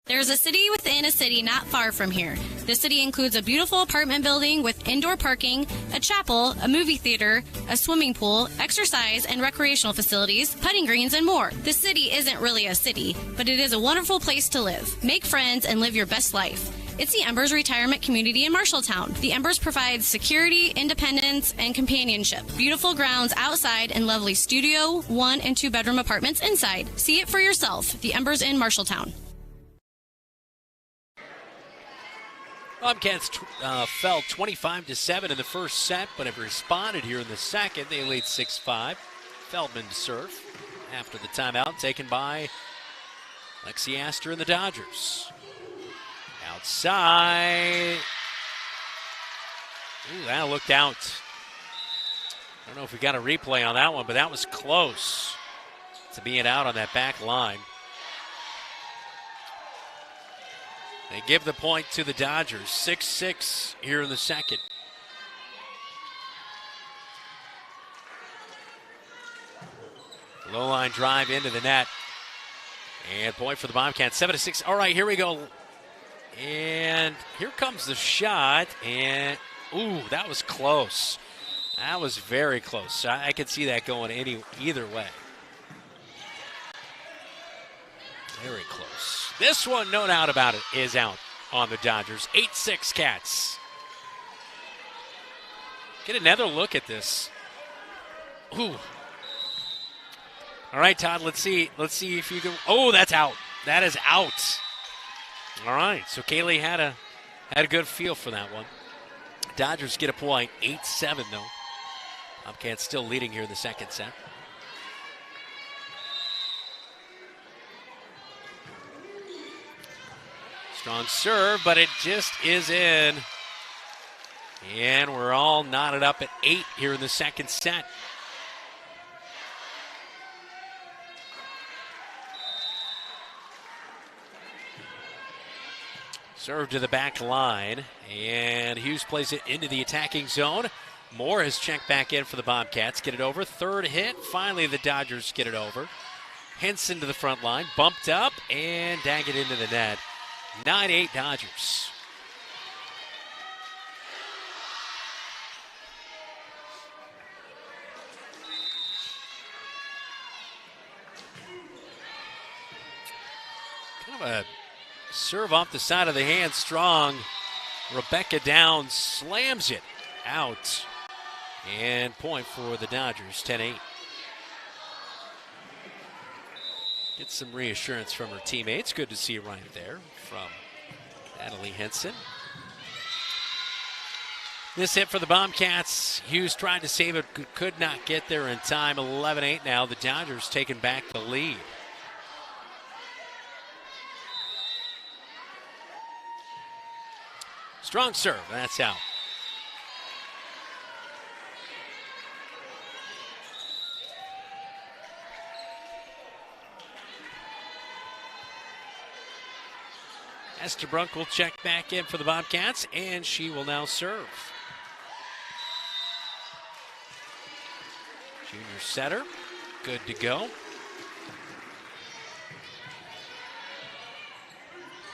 There's a city within a city not far from here. The city includes a beautiful apartment building with indoor parking, a chapel, a movie theater, a swimming pool, exercise and recreational facilities, putting greens, and more. The city isn't really a city, but it is a wonderful place to live. Make friends and live your best life. It's the Embers Retirement Community in Marshalltown. The Embers provides security, independence, and companionship. Beautiful grounds outside and lovely studio, 1- and 2-bedroom apartments inside. See it for yourself. The Embers in Marshalltown. Bobcats fell 25-7 in the first set, but have responded here in the second. They lead 6-5. Feldman to serve after the timeout taken by Lexi Astor and the Dodgers. Outside. Ooh, that looked out. I don't know if we got a replay on that one, but that was close to being out on that back line. They give the point to the Dodgers. 6-6 here in the second. Low line drive into the net. And point for the Bobcats. 7-6. All right, here we go. And here comes the shot. And, ooh, that was close. That was very close. I could see that going either way. Very close. This one, no doubt about it, is out on the Dodgers. 8-6 Cats. Get another look at this. Ooh. All right, Todd, let's see if you can. Oh, that's out. That is out. All right, so Kaylee had a good feel for that one. Dodgers get a point, 8-7 though. Bobcats still leading here in the second set. Strong serve, but it just is in. And we're all knotted up at 8 here in the second set. Serve to the back line, and Hughes plays it into the attacking zone. Moore has checked back in for the Bobcats. Get it over. Third hit. Finally, the Dodgers get it over. Henson to the front line. Bumped up and dang it into the net. 9-8 Dodgers. Kind of a serve off the side of the hand, strong. Rebecca Downs slams it out. And point for the Dodgers, 10-8. Get some reassurance from her teammates. Good to see right there from Natalie Henson. This hit for the Bobcats. Hughes tried to save it, could not get there in time. 11-8 now. The Dodgers taking back the lead. Strong serve, that's out. Estabrook will check back in for the Bobcats, and she will now serve. Junior setter, good to go.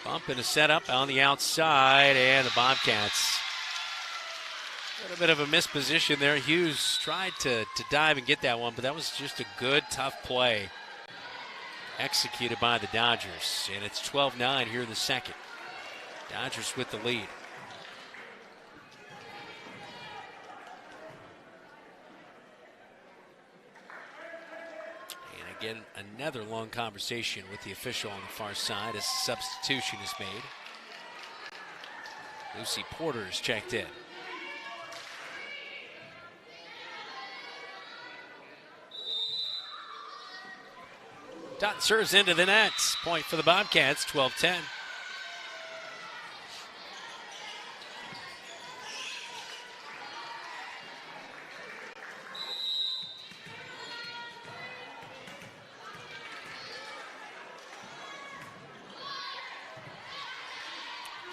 Bump and a setup on the outside, and the Bobcats. A little bit of a missed position there. Hughes tried to dive and get that one, but that was just a good, tough play executed by the Dodgers. And it's 12-9 here in the second. Dodgers with the lead. Again, another long conversation with the official on the far side as a substitution is made. Lucy Porter is checked in. Dot serves into the net. Point for the Bobcats, 12-10.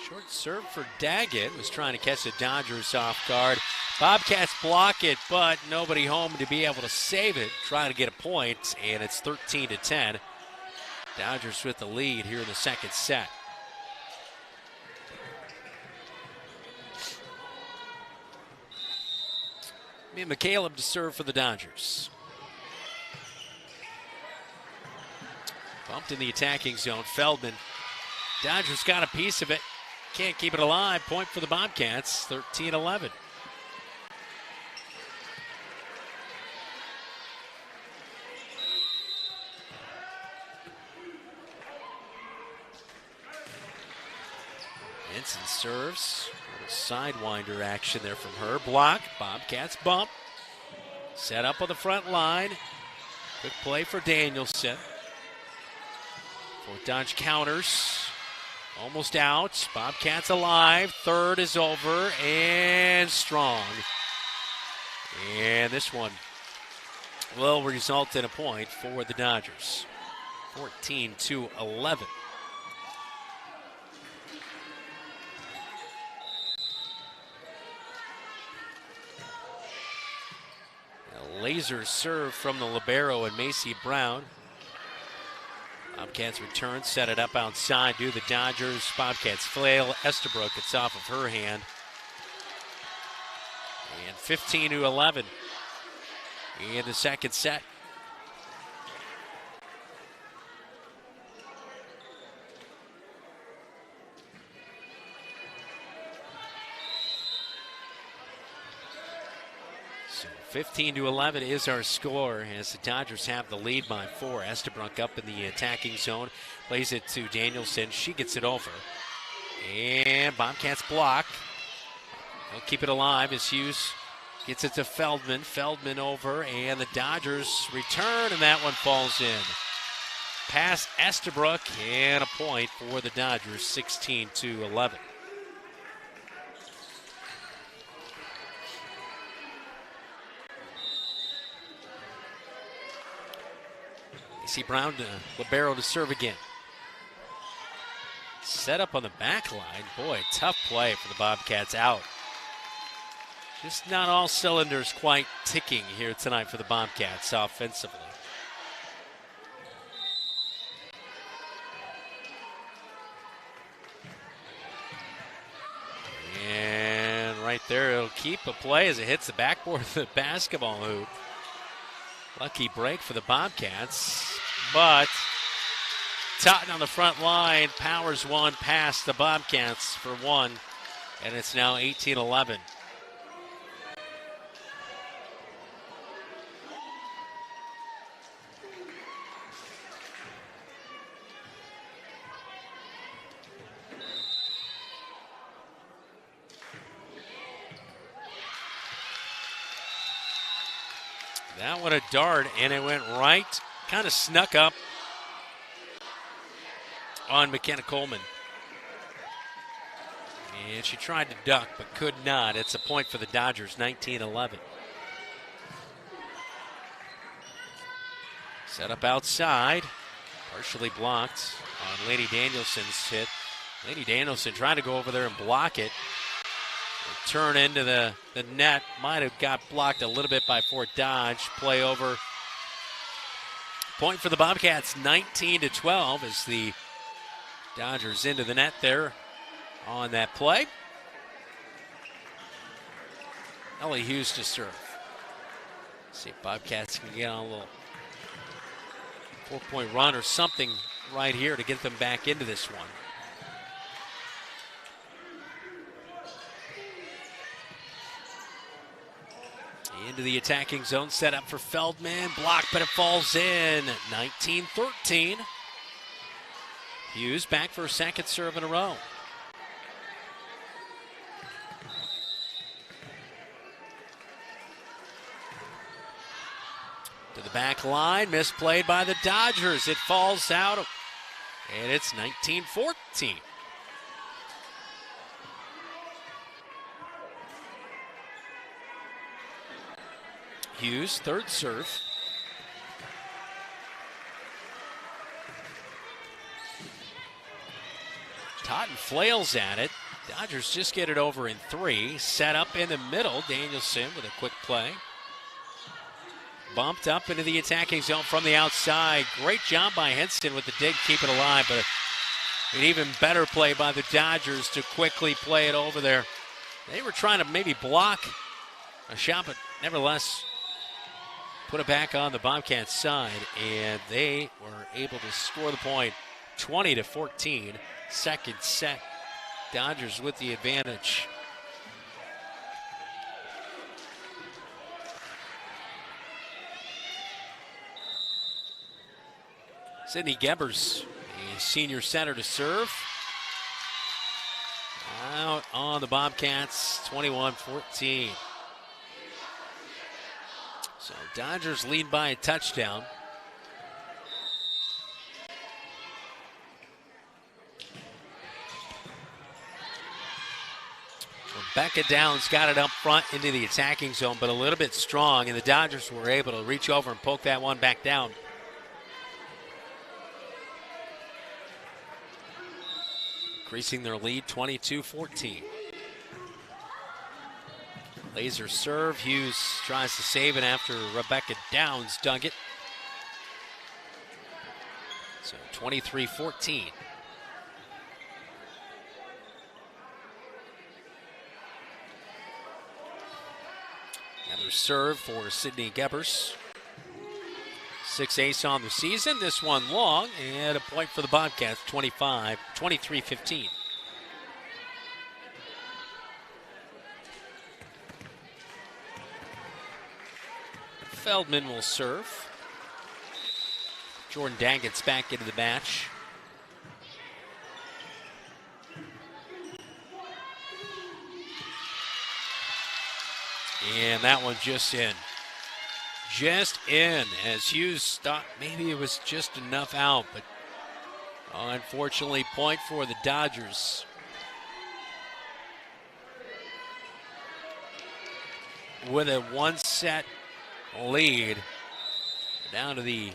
Short serve for Daggett. Was trying to catch the Dodgers off guard. Bobcats block it, but nobody home to be able to save it. Trying to get a point, and it's 13-10. Dodgers with the lead here in the second set. McCaleb to serve for the Dodgers. Bumped in the attacking zone. Feldman. Dodgers got a piece of it. Can't keep it alive. Point for the Bobcats, 13-11. Henson serves. A little sidewinder action there from her. Block. Bobcats bump. Set up on the front line. Quick play for Danielson. Fort Dodge counters. Almost out. Bobcats alive. Third is over and strong. And this one will result in a point for the Dodgers. 14-11. A laser serve from the libero and Macy Brown. Bobcats return, set it up outside, do the Dodgers. Bobcats flail. Estabrook, it's off of her hand. And 15-11 in the second set. So 15-11 is our score as the Dodgers have the lead by 4. Estabrook up in the attacking zone. Plays it to Danielson. She gets it over. And Bobcats block. He'll keep it alive as Hughes gets it to Feldman. Feldman over, and the Dodgers return, and that one falls in. Past Estabrook, and a point for the Dodgers, 16-11. AC Brown to Libero to serve again. Set up on the back line. Boy, tough play for the Bobcats out. Just not all cylinders quite ticking here tonight for the Bobcats offensively. And right there, it'll keep a play as it hits the backboard of the basketball hoop. Lucky break for the Bobcats, but Totten on the front line powers one past the Bobcats for one, and it's now 18-11. That one a dart, and it went right, kind of snuck up on McKenna Coleman. And she tried to duck, but could not. It's a point for the Dodgers, 19-11. Set up outside, partially blocked on Lady Danielson's hit. Lady Danielson trying to go over there and block it. Turn into the net. Might have got blocked a little bit by Fort Dodge. Play over. Point for the Bobcats, 19-12 as the Dodgers into the net there on that play. Ellie Hughes to serve. See if Bobcats can get on a little 4-point run or something right here to get them back into this one. Into the attacking zone, set up for Feldman. Blocked, but it falls in. 19-13. Hughes back for a second serve in a row. To the back line, misplayed by the Dodgers. It falls out, and it's 19-14. Hughes, third serve. Totten flails at it. Dodgers just get it over in three. Set up in the middle. Danielson with a quick play. Bumped up into the attacking zone from the outside. Great job by Henson with the dig, keep it alive, but an even better play by the Dodgers to quickly play it over there. They were trying to maybe block a shot, but nevertheless put it back on the Bobcats side, and they were able to score the point. 20-14, second set. Dodgers with the advantage. Sydney Gebbers, a senior center to serve. Out on the Bobcats, 21-14. So Dodgers lead by a touchdown. Rebecca Downs got it up front into the attacking zone, but a little bit strong, and the Dodgers were able to reach over and poke that one back down. Increasing their lead, 22-14. Laser serve. Hughes tries to save it after Rebecca Downs dug it. So 23-14. Another serve for Sydney Gebbers. 6 ace on the season. This one long, and a point for the Bobcats, 23-15. Feldman will serve. Jordan Daggett's back into the match. And that one just in. Just in, as Hughes thought maybe it was just enough out, but unfortunately, point for the Dodgers. With a one-set lead, down to the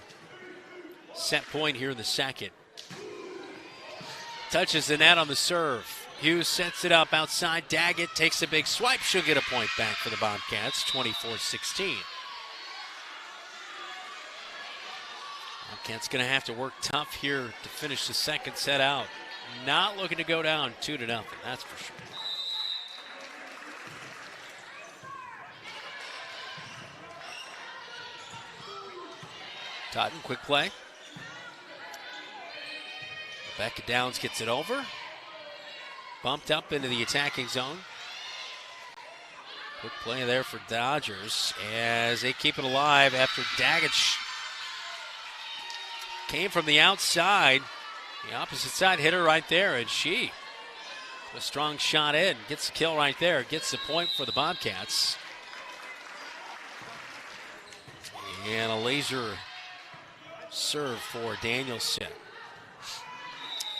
set point here in the second. Touches the net on the serve. Hughes sets it up outside. Daggett takes a big swipe. She'll get a point back for the Bobcats, 24-16. Bobcats going to have to work tough here to finish the second set out. Not looking to go down 2-0, that's for sure. Totten, quick play. Rebecca Downs gets it over. Bumped up into the attacking zone. Quick play there for Dodgers as they keep it alive after Daggett came from the outside. The opposite side hit her right there, and she, a strong shot in, gets the kill right there, gets the point for the Bobcats. And a laser serve for Danielson.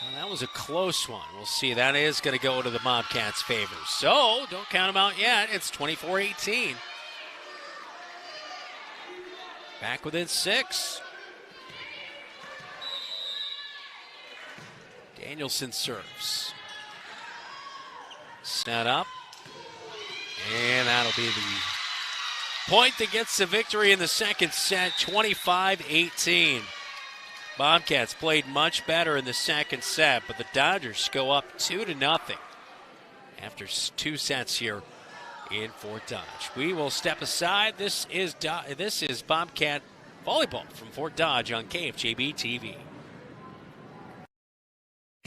Well, that was a close one. We'll see. That is going to go to the Bobcats' favor. So, don't count them out yet. It's 24-18. Back within 6. Danielson serves. Set up. And that'll be the point that gets the victory in the second set, 25-18. Bobcats played much better in the second set, but the Dodgers go up 2-0 after 2 sets here in Fort Dodge. We will step aside. This is Bobcat Volleyball from Fort Dodge on KFJB-TV.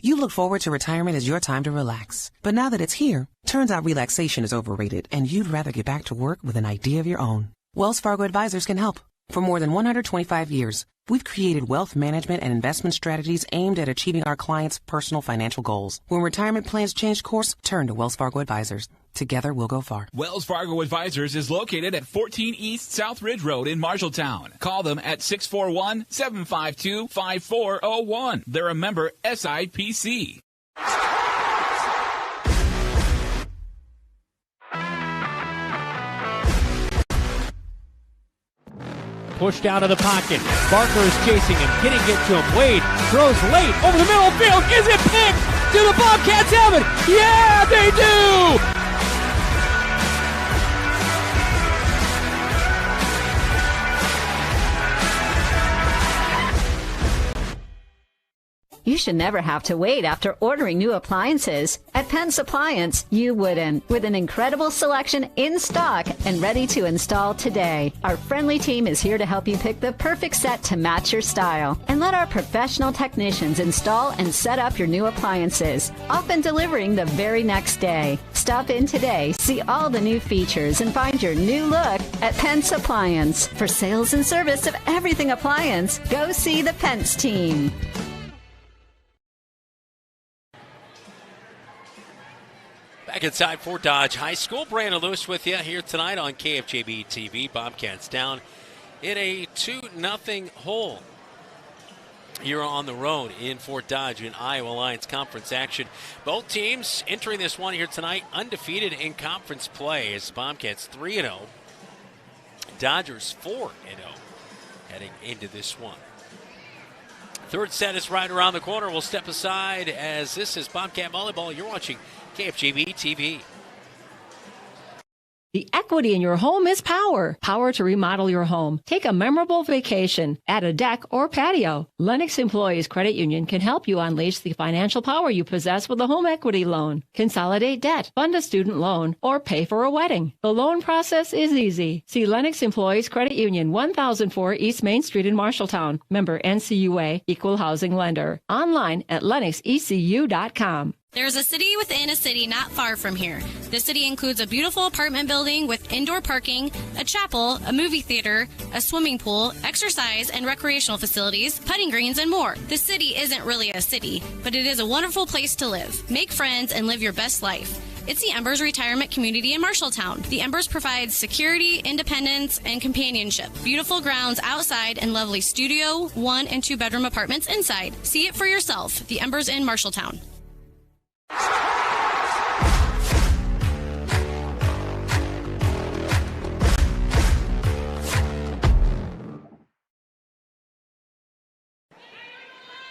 You look forward to retirement as your time to relax. But now that it's here, turns out relaxation is overrated and you'd rather get back to work with an idea of your own. Wells Fargo Advisors can help. For more than 125 years, we've created wealth management and investment strategies aimed at achieving our clients' personal financial goals. When retirement plans change course, turn to Wells Fargo Advisors. Together, we'll go far. Wells Fargo Advisors is located at 14 East South Ridge Road in Marshalltown. Call them at 641-752-5401. They're a member SIPC. Pushed out of the pocket. Barker is chasing him. Can he get to him? Wade throws late over the middle field. Is it picked? Do the Bobcats have it? Yeah, they do! You should never have to wait after ordering new appliances. At Penn's Appliance, you wouldn't. With an incredible selection in stock and ready to install today. Our friendly team is here to help you pick the perfect set to match your style. And let our professional technicians install and set up your new appliances, often delivering the very next day. Stop in today, see all the new features, and find your new look at Penn's Appliance. For sales and service of everything appliance, go see the Pence team. Back inside Fort Dodge High School, Brandon Lewis with you here tonight on KFJB-TV. Bobcats down in a 2-0 hole here on the road in Fort Dodge in Iowa Lions Conference action. Both teams entering this one here tonight undefeated in conference play as Bobcats 3-0, Dodgers 4-0 heading into this one. Third set is right around the corner. We'll step aside as this is Bobcat Volleyball. You're watching KFJB-TV. The equity in your home is power. Power to remodel your home. Take a memorable vacation. Add a deck or patio. Lennox Employees Credit Union can help you unleash the financial power you possess with a home equity loan. Consolidate debt, fund a student loan, or pay for a wedding. The loan process is easy. See Lennox Employees Credit Union, 1004 East Main Street in Marshalltown. Member NCUA, Equal Housing Lender. Online at lennoxecu.com. There's a city within a city not far from here. This city includes a beautiful apartment building with indoor parking, a chapel, a movie theater, a swimming pool, exercise and recreational facilities, putting greens, and more. The city isn't really a city, but it is a wonderful place to live. Make friends and live your best life. It's the Embers Retirement Community in Marshalltown. The Embers provides security, independence, and companionship. Beautiful grounds outside and lovely studio, 1 and 2 bedroom apartments inside. See it for yourself. The Embers in Marshalltown.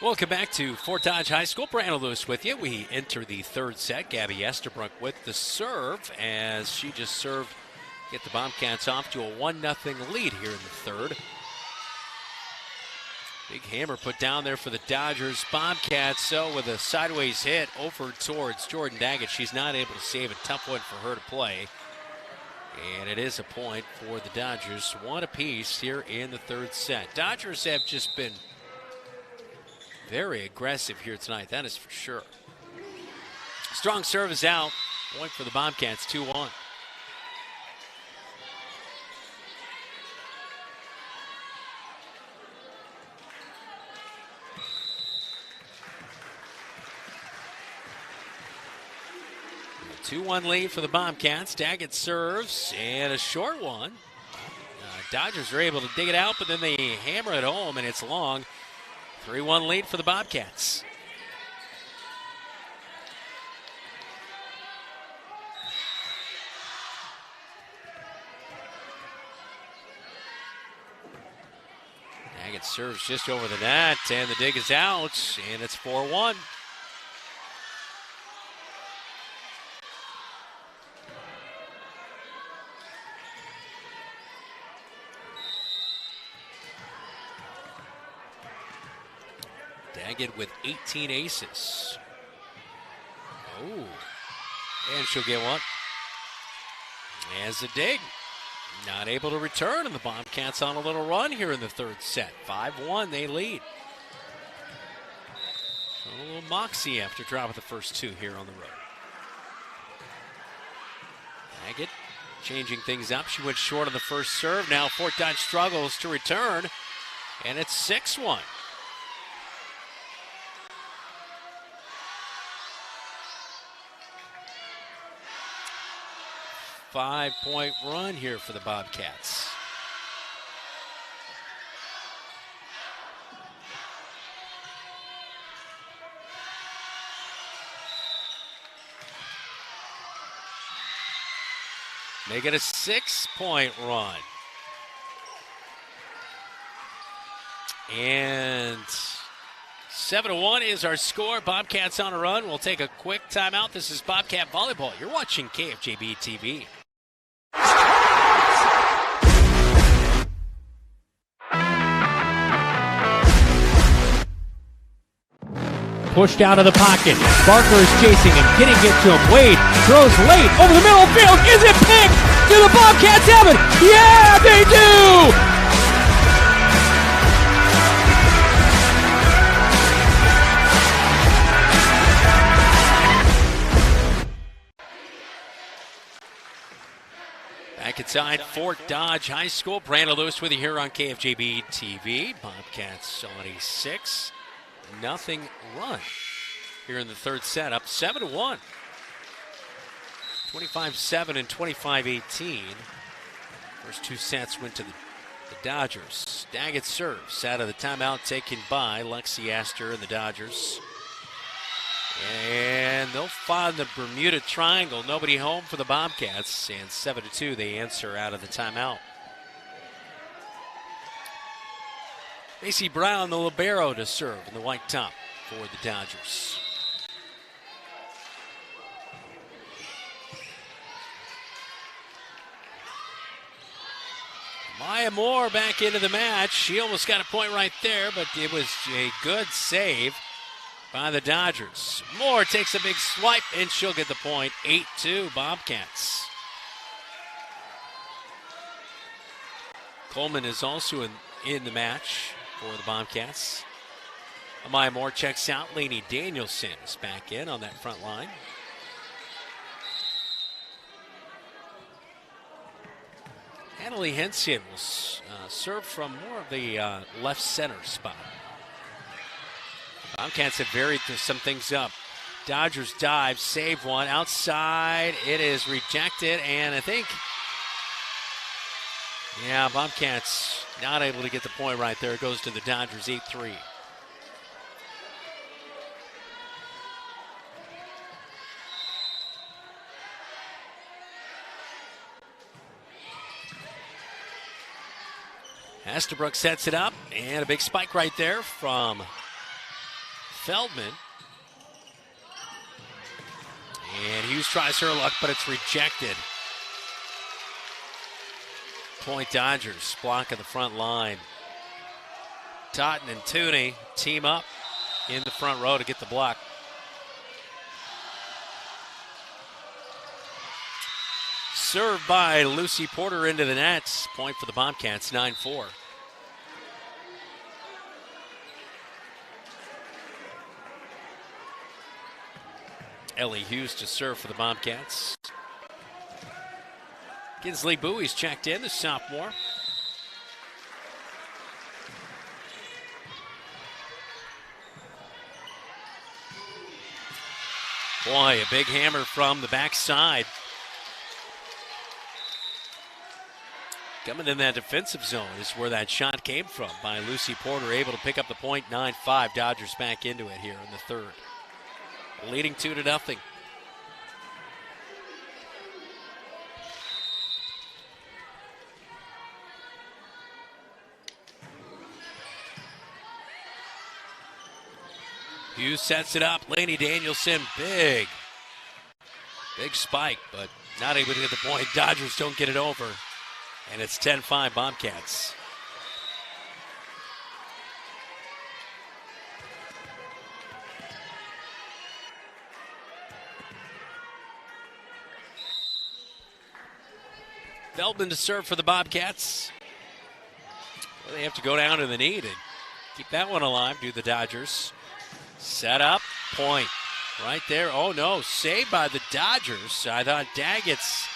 Welcome back to Fort Dodge High School. Brandon Lewis with you. We enter the third set. Gabby Estabrook with the serve as she just served, get the Bobcats off to a 1-0 lead here in the third. Big hammer put down there for the Dodgers. Bobcats, so with a sideways hit over towards Jordan Daggett. She's not able to save. A tough one for her to play. And it is a point for the Dodgers. 1 apiece here in the third set. Dodgers have just been very aggressive here tonight, that is for sure. Strong serve is out. Point for the Bobcats, 2-1. A 2-1 lead for the Bobcats. Daggett serves, and a short one. Dodgers are able to dig it out, but then they hammer it home, and it's long. 3-1 lead for the Bobcats. Daggett serves just over the net, and the dig is out, and it's 4-1. Daggett with 18 aces. Oh, and she'll get one. As a dig, not able to return, and the Bobcats on a little run here in the third set. 5-1, they lead. A little moxie after dropping the first 2 here on the road. Daggett changing things up. She went short on the first serve. Now Fort Dodge struggles to return, and it's 6-1. 5-point run here for the Bobcats. Make it a 6-point run. And 7-1 is our score. Bobcats on a run. We'll take a quick timeout. This is Bobcat Volleyball. You're watching KFJB-TV. Pushed out of the pocket. Barker is chasing him. Can he get to him? Wade throws late over the middle field. Is it picked? Do the Bobcats have it? Yeah, they do! Back inside Fort Dodge High School. Brandon Lewis with you here on KFJB-TV. Bobcats on a 6-0 run here in the third set, up 7-1. 25-7 and 25-18. First 2 sets went to the Dodgers. Daggett serves out of the timeout taken by Lexi Astor and the Dodgers. And they'll find the Bermuda Triangle. Nobody home for the Bobcats. And 7-2, they answer out of the timeout. Macy Brown, the libero, to serve in the white top for the Dodgers. Maya Moore back into the match. She almost got a point right there, but it was a good save by the Dodgers. Moore takes a big swipe, and she'll get the point. 8-2 Bobcats. Coleman is also in the match for the Bobcats. Amaya Moore checks out. Lainey Danielson is back in on that front line. Annalie Hensian will serve from more of the left center spot. Bobcats have varied some things up. Dodgers dive, save one. Outside, it is rejected, and I think, yeah, Bobcats not able to get the point right there. It goes to the Dodgers, 8-3. Estabrook sets it up, and a big spike right there from Feldman. And Hughes tries her luck, but it's rejected. Point Dodgers, block of the front line. Totten and Tooney team up in the front row to get the block. Served by Lucy Porter into the nets. Point for the Bobcats, 9-4. Ellie Hughes to serve for the Bobcats. Kinsley Bowie's checked in, the sophomore. Boy, a big hammer from the backside. Coming in that defensive zone is where that shot came from by Lucy Porter, able to pick up the point. 9-5. Dodgers back into it here in the third. Leading 2-0. Hughes sets it up. Lainey Danielson, big spike, but not able to get the point. Dodgers don't get it over. And it's 10-5 Bobcats. Feldman to serve for the Bobcats. Well, they have to go down to the knee to keep that one alive, do the Dodgers. Set up, point. Right there. Oh, no. Saved by the Dodgers. I thought Daggett's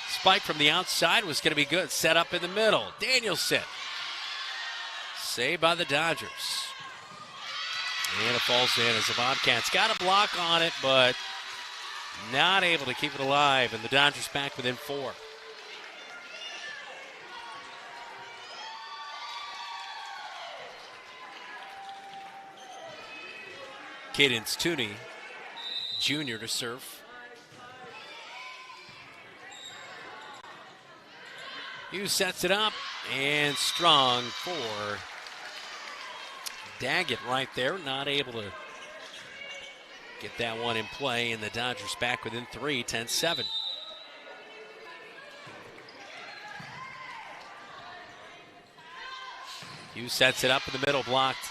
spike from the outside was going to be good. Set up in the middle. Danielson. Saved by the Dodgers. And it falls in as the Bobcats got a block on it, but not able to keep it alive. And the Dodgers back within 4. Cadence Tooney, Jr. to serve. Hughes sets it up, and strong for Daggett right there. Not able to get that one in play, and the Dodgers back within 3, 10-7. Hughes sets it up in the middle, blocked.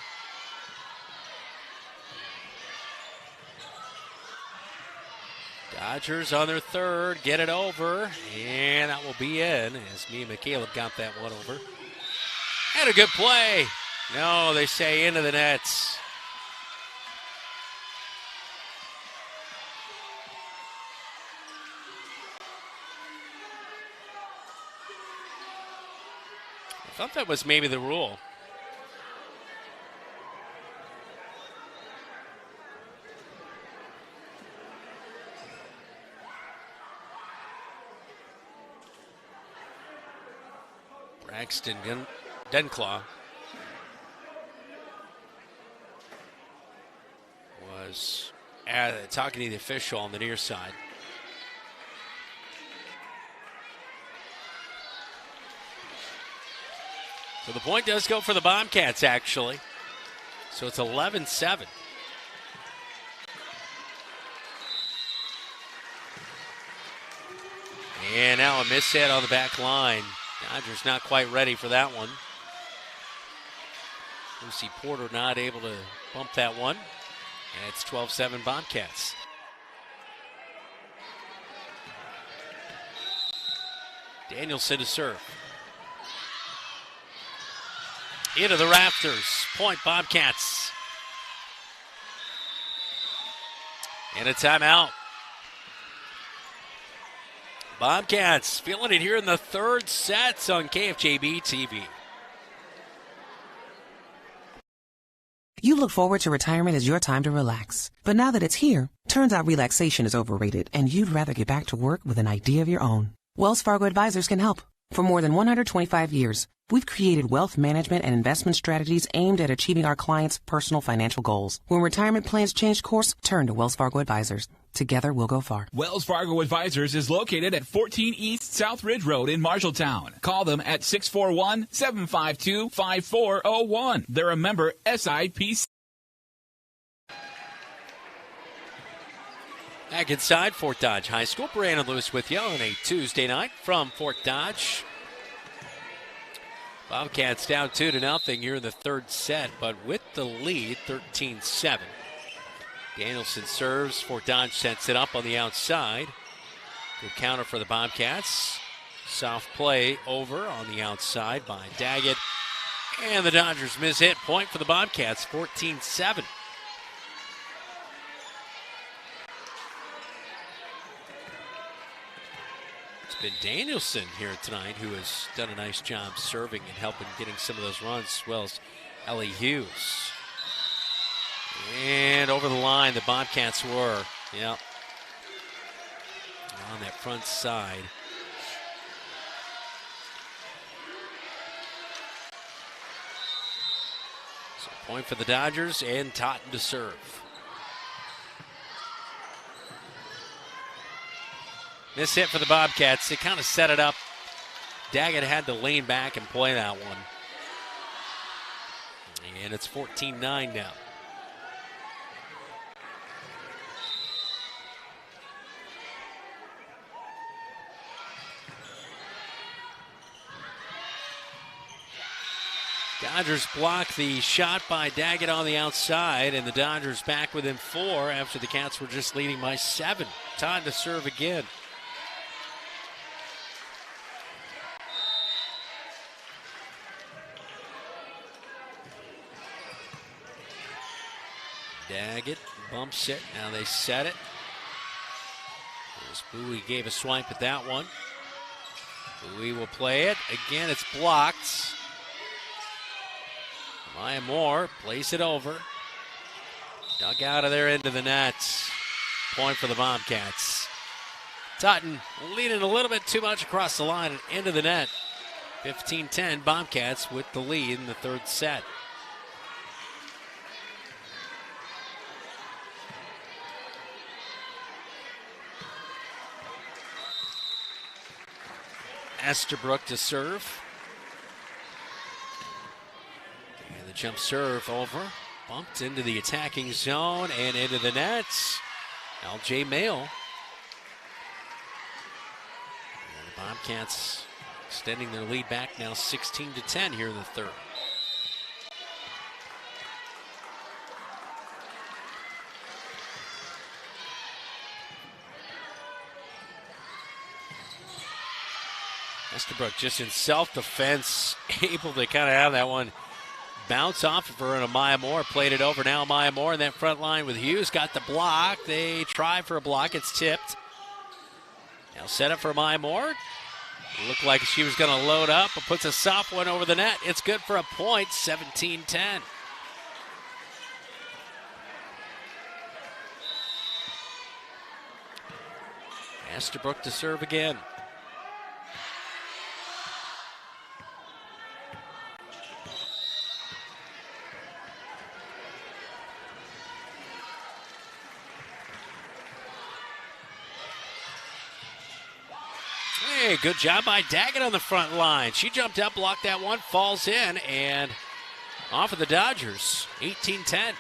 Dodgers on their third, get it over, and that will be in as me and McCaleb got that one over. And a good play. No, they say into the nets. I thought that was maybe the rule. Braxton Denclaw was talking to the official on the near side. So the point does go for the Bobcats, actually. So it's 11-7. And now a miss hit on the back line. Dodgers not quite ready for that one. Lucy Porter not able to bump that one. And it's 12-7 Bobcats. Danielson to serve. Into the rafters. Point Bobcats. And a timeout. Bobcats feeling it here in the third set on KFJB-TV. You look forward to retirement as your time to relax. But now that it's here, turns out relaxation is overrated and you'd rather get back to work with an idea of your own. Wells Fargo Advisors can help. For more than 125 years, we've created wealth management and investment strategies aimed at achieving our clients' personal financial goals. When retirement plans change course, turn to Wells Fargo Advisors. Together, we'll go far. Wells Fargo Advisors is located at 14 East South Ridge Road in Marshalltown. Call them at 641-752-5401. They're a member SIPC. Back inside Fort Dodge High School, Brandon Lewis with you on a Tuesday night from Fort Dodge. Bobcats down 2-0 here in the third set, but with the lead, 13-7. Danielson serves. Fort Dodge sets it up on the outside. Good counter for the Bobcats. Soft play over on the outside by Daggett. And the Dodgers miss hit. Point for the Bobcats, 14-7. It's been Danielson here tonight who has done a nice job serving and helping getting some of those runs, as well as Ellie Hughes. And over the line, the Bobcats were, yep, on that front side. So point for the Dodgers and Totten to serve. Miss hit for the Bobcats. They kind of set it up. Daggett had to lean back and play that one. And it's 14-9 now. Dodgers block the shot by Daggett on the outside, and the Dodgers back within 4 after the Cats were just leading by 7. Time to serve again. Daggett bumps it. Now they set it. Bowie gave a swipe at that one. Bowie will play it. Again, it's blocked. Maya Moore plays it over. Dug out of their end of the net. Point for the Bobcats. Totten leading a little bit too much across the line and into the net. 15-10, Bobcats with the lead in the third set. Estabrook to serve. And the jump serve over. Bumped into the attacking zone and into the nets. LJ Mail. And the Bobcats extending their lead back now 16-10 here in the third. Estabrook just in self-defense, able to kind of have that one bounce off of her, and Amaya Moore played it over. Now Amaya Moore in that front line with Hughes, got the block. They try for a block, it's tipped. Now set up for Amaya Moore. Looked like she was going to load up, but puts a soft one over the net. It's good for a point, 17-10. Estabrook to serve again. Hey, good job by Daggett on the front line. She jumped up, blocked that one, falls in, and off of the Dodgers, 18-10.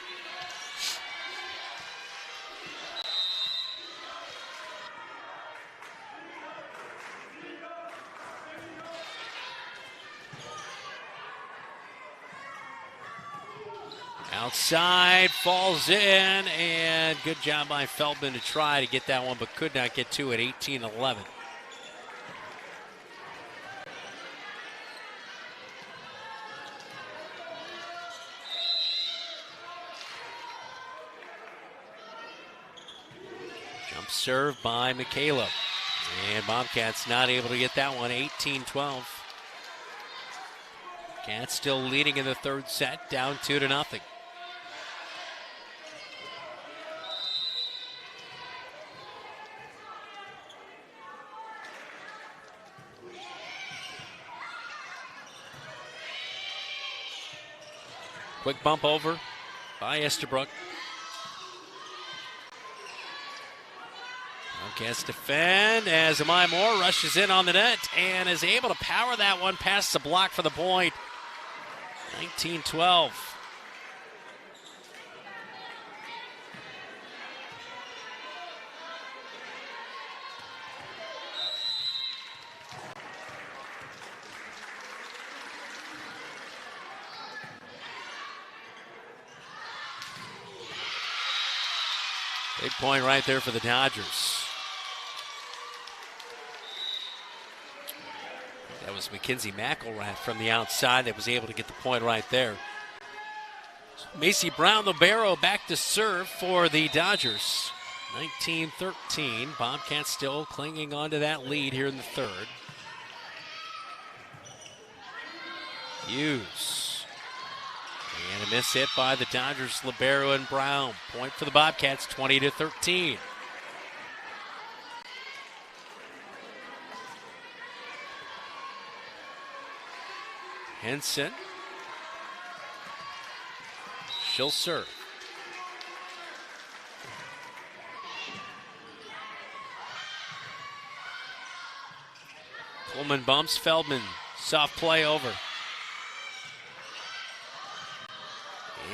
Outside, falls in, and good job by Feldman to try to get that one, but could not get to it, 18-11. Jump serve by Michaela. And Bobcats not able to get that one, 18-12. Cats still leading in the third set, down 2-0. Quick bump over by Estabrook. Bobcats defend as Amai Moore rushes in on the net and is able to power that one past the block for the point. 19-12. Big point right there for the Dodgers. That was Mackenzie McElrath from the outside that was able to get the point right there. Macy Brown-Libero back to serve for the Dodgers. 19-13. Bobcats still clinging on to that lead here in the third. Hughes. And a miss hit by the Dodgers, Libero and Brown. Point for the Bobcats, 20-13. Henson. She'll serve. Coleman bumps Feldman. Soft play over.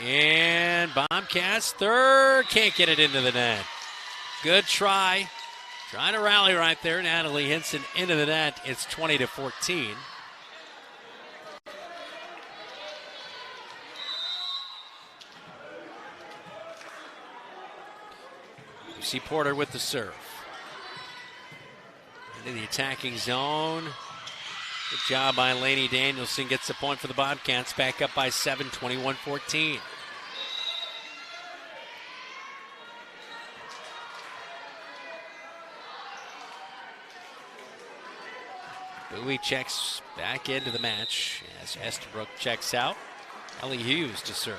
And Bobcats third. Can't get it into the net. Good try. Trying to rally right there. Natalie Henson into the net. It's 20-14. Lucy Porter with the serve. Into the attacking zone. Good job by Lainey Danielson. Gets the point for the Bobcats. Back up by 7, 21-14. Bowie checks back into the match as Estabrook checks out. Ellie Hughes to serve.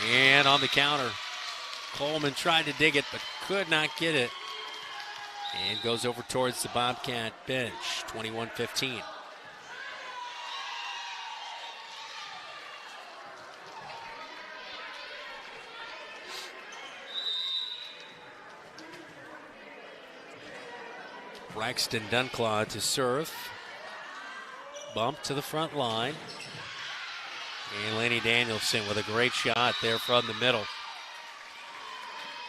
And on the counter, Coleman tried to dig it but could not get it. And goes over towards the Bobcat bench, 21-15. Braxton Dunclaw to serve. Bump to the front line. And Lainey Danielson with a great shot there from the middle.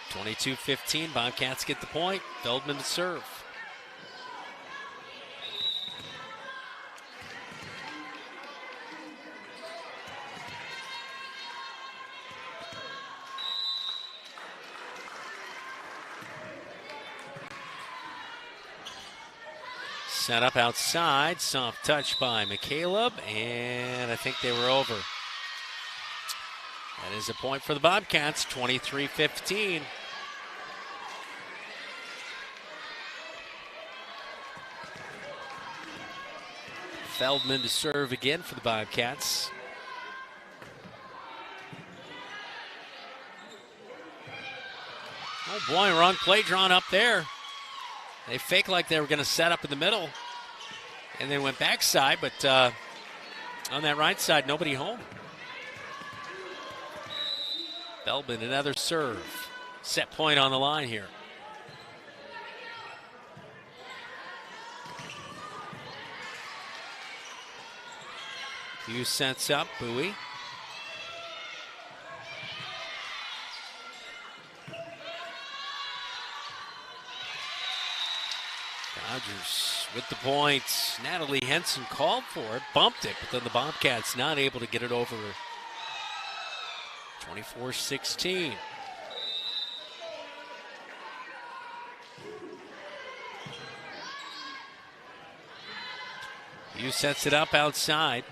22-15, Bobcats get the point. Feldman to serve. Set up outside, soft touch by McCaleb, and I think they were over. That is a point for the Bobcats, 23-15. Feldman to serve again for the Bobcats. Oh boy, wrong play drawn up there. They faked like they were going to set up in the middle and then went backside, but on that right side, nobody home. Feldman, another serve. Set point on the line here. Hughes sets up, Bowie. Dodgers with the points. Natalie Henson called for it, bumped it, but then the Bobcats not able to get it over. 24-16. Hughes sets it up outside.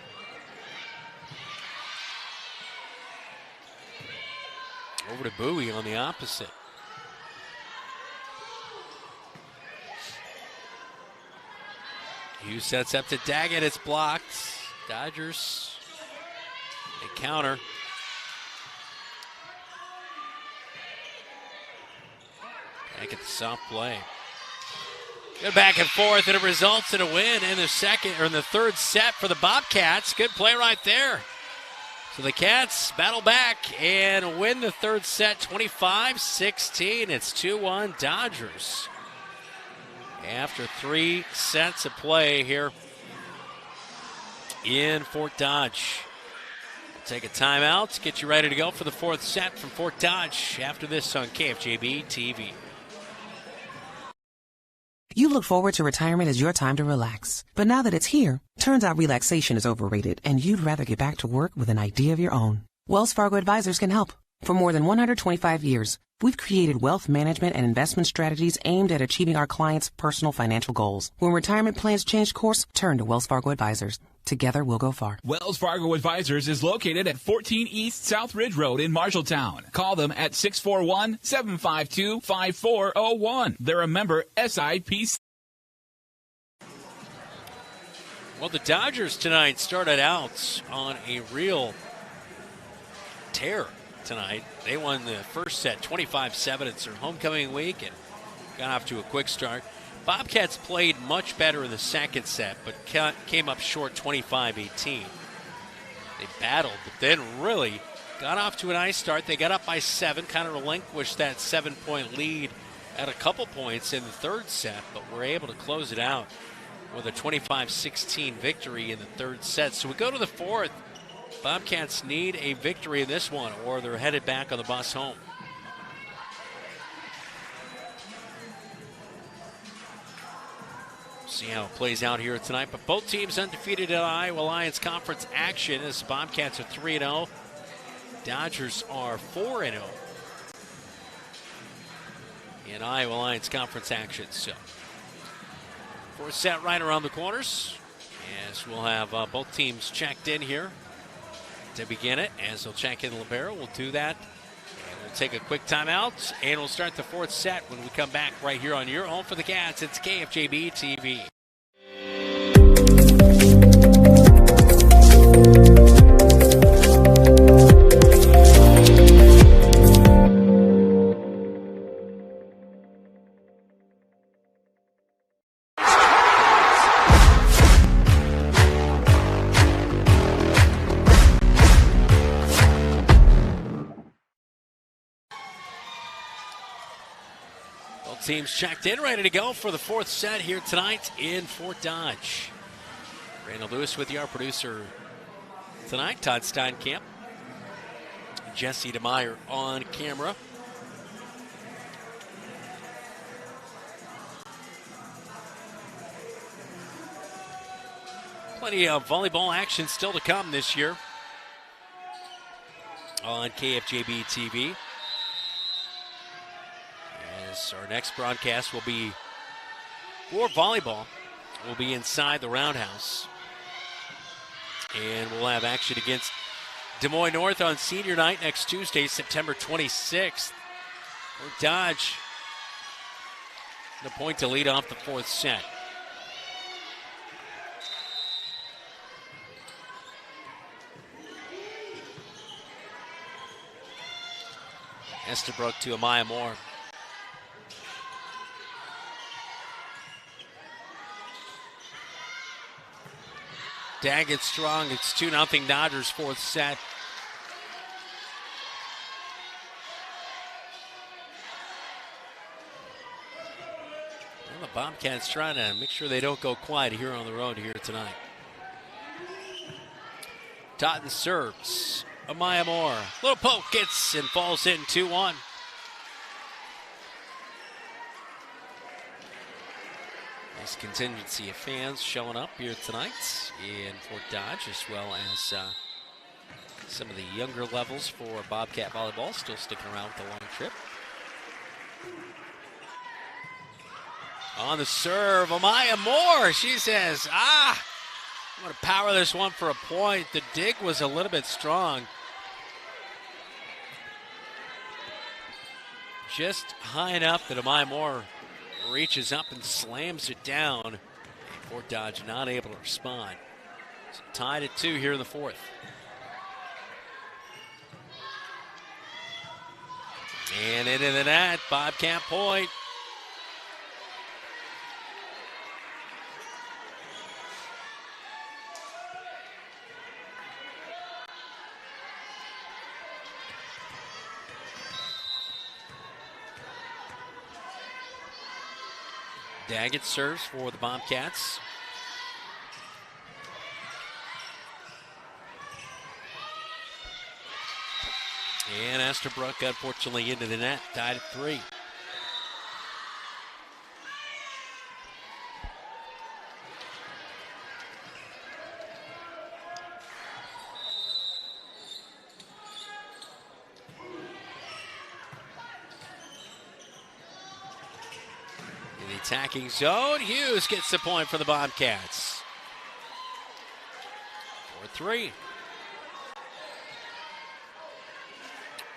Over to Bowie on the opposite. Hughes sets up to Daggett. It's blocked. Dodgers, they counter. Daggett the soft play. Good back and forth, and it results in a win in the third set for the Bobcats. Good play right there. So the Cats battle back and win the third set 25-16. It's 2-1 Dodgers. After 3 sets of play here in Fort Dodge. We'll take a timeout, get you ready to go for the fourth set from Fort Dodge after this on KFJB-TV. You look forward to retirement as your time to relax. But now that it's here, turns out relaxation is overrated and you'd rather get back to work with an idea of your own. Wells Fargo Advisors can help. For more than 125 years, we've created wealth management and investment strategies aimed at achieving our clients' personal financial goals. When retirement plans change course, turn to Wells Fargo Advisors. Together, we'll go far. Wells Fargo Advisors is located at 14 East South Ridge Road in Marshalltown. Call them at 641-752-5401. They're a member SIPC. Well, the Dodgers tonight started out on a real tear tonight. They won the first set 25-7. It's their homecoming week and got off to a quick start. Bobcats played much better in the second set, but came up short 25-18. They battled, but then really got off to a nice start. They got up by 7, kind of relinquished that 7-point lead at a couple points in the third set, but were able to close it out with a 25-16 victory in the third set. So we go to the fourth. Bobcats need a victory in this one, or they're headed back on the bus home. See how it plays out here tonight. But both teams undefeated in Iowa Alliance Conference action as the Bobcats are 3-0. Dodgers are 4-0 in Iowa Alliance Conference action. So, fourth set right around the corners. As we'll have both teams checked in here to begin it. As they'll check in Libero, we'll do that. And we'll take a quick timeout, and we'll start the fourth set when we come back right here on your home for the Cats. It's KFJB-TV. Teams checked in, ready to go for the fourth set here tonight in Fort Dodge. Randall Lewis with you, our producer tonight, Todd Steinkamp. Jesse DeMeyer on camera. Plenty of volleyball action still to come this year on KFJB-TV. Our next broadcast will be for volleyball. We'll be inside the Roundhouse. And we'll have action against Des Moines North on senior night next Tuesday, September 26th. For Dodge, the point to lead off the fourth set. Estabrook to Amaya Moore. Daggett strong. It's 2-0 Dodgers fourth set. Well, the Bobcats trying to make sure they don't go quiet here on the road here tonight. Totten serves. Amaya Moore. Little poke gets and falls in 2-1. Nice contingency of fans showing up here tonight in Fort Dodge, as well as some of the younger levels for Bobcat volleyball still sticking around with the long trip. On the serve, Amaya Moore. She says, I'm going to power this one for a point. The dig was a little bit strong. Just high enough that Amaya Moore reaches up and slams it down. And Fort Dodge not able to respond. So tied at 2 here in the fourth. And into the net, Bobcat point. Daggett serves for the Bobcats. And Estabrook, unfortunately, into the net, tied at 3. In the attacking zone, Hughes gets the point for the Bobcats. 4-3.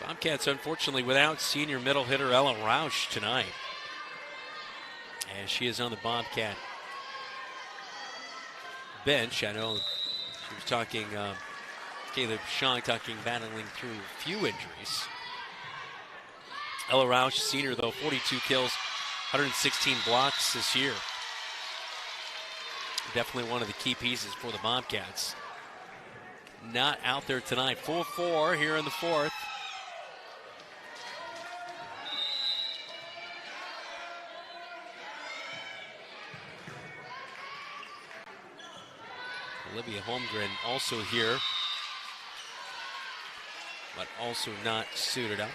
Bobcats, unfortunately, without senior middle hitter Ella Rausch tonight, as she is on the Bobcat bench. I know she was talking, Caleb Shaw talking, battling through a few injuries. Ella Rausch, senior, though, 42 kills, 116 blocks this year. Definitely one of the key pieces for the Bobcats. Not out there tonight. 4-4 here in the fourth. Olivia Holmgren also here, but also not suited up.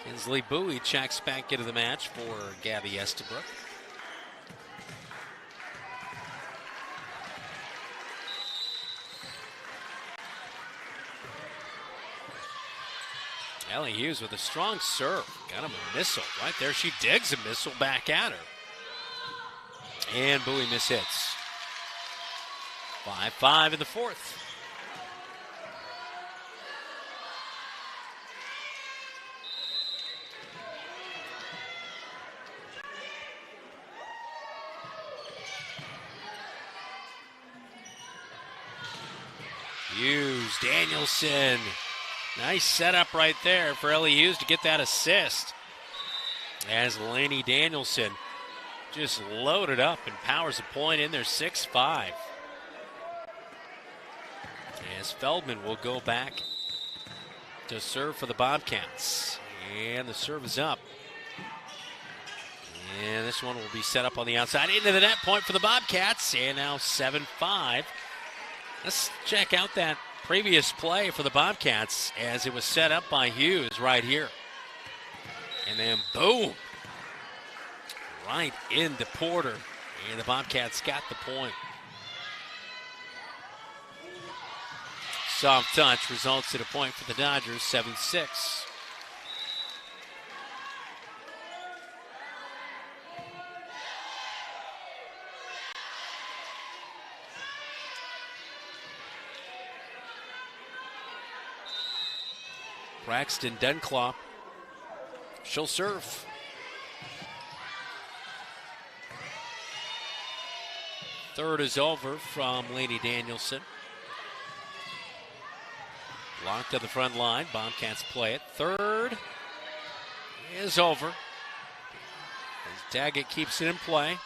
Kinsley Bowie checks back into the match for Gabby Estabrook. Ellie Hughes with a strong serve. Got him a missile right there. She digs a missile back at her. And Bowie mishits. 5-5 in the fourth. Hughes, Danielson. Nice setup right there for Ellie Hughes to get that assist. As Lainey Danielson just loaded up and powers a point in there, 6-5. As Feldman will go back to serve for the Bobcats. And the serve is up. And this one will be set up on the outside into the net, point for the Bobcats. And now 7-5. Let's check out that previous play for the Bobcats as it was set up by Hughes right here. And then boom. Right into Porter. And the Bobcats got the point. Soft touch results in a point for the Dodgers, 7-6. Braxton Dunclop. She'll serve. Third is over from Lady Danielson. Locked to the front line. Bobcats play it. Third is over. As Daggett keeps it in play.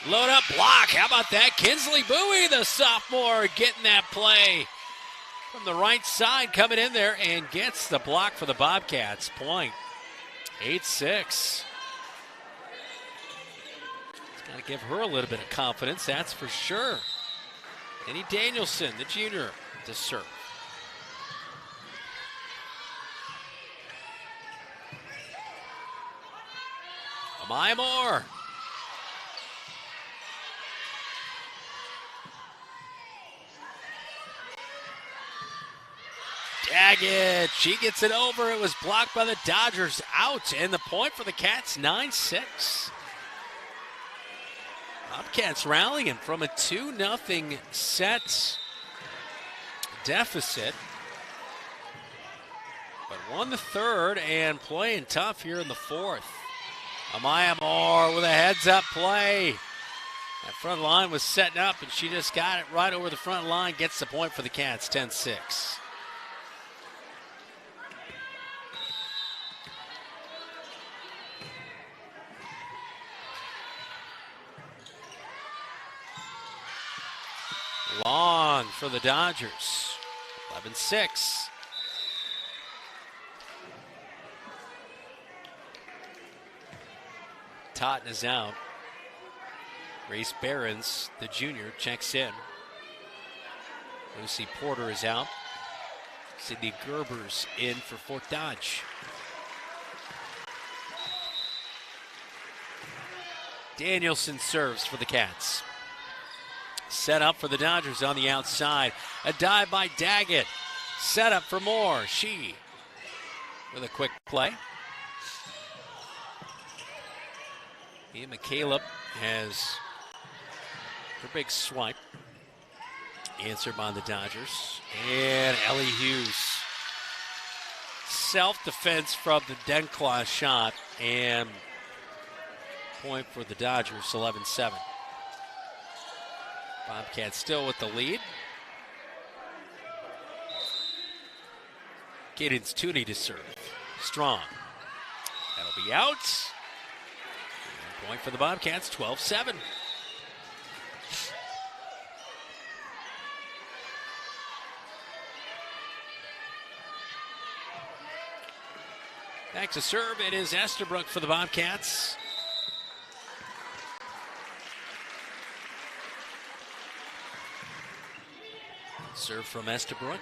Load up block. How about that? Kinsley Bowie, the sophomore, getting that play from the right side, coming in there and gets the block for the Bobcats. Point. 8-6. Got to give her a little bit of confidence, that's for sure. Kenny Danielson, the junior, to serve. Amaya Moore. Daggett, she gets it over. It was blocked by the Dodgers, out. And the point for the Cats, 9-6. Bobcats rallying from a 2-0 set deficit. But won the third and playing tough here in the fourth. Amaya Moore with a heads-up play. That front line was setting up, and she just got it right over the front line. Gets the point for the Cats, 10-6. Long for the Dodgers, 11-6. Totten is out. Grace Behrens, the junior, checks in. Lucy Porter is out. Sydney Gerber's in for Fort Dodge. Danielson serves for the Cats. Set up for the Dodgers on the outside. A dive by Daggett. Set up for more. She with a quick play. Ian McCaleb has her big swipe. Answered by the Dodgers. And Ellie Hughes. Self-defense from the Denclaw shot. And point for the Dodgers, 11-7. Bobcats still with the lead. Cadence Tooney to serve. Strong. That'll be out. And point for the Bobcats, 12-7. Back to serve, it is Estabrook for the Bobcats. Serve from Estabrook.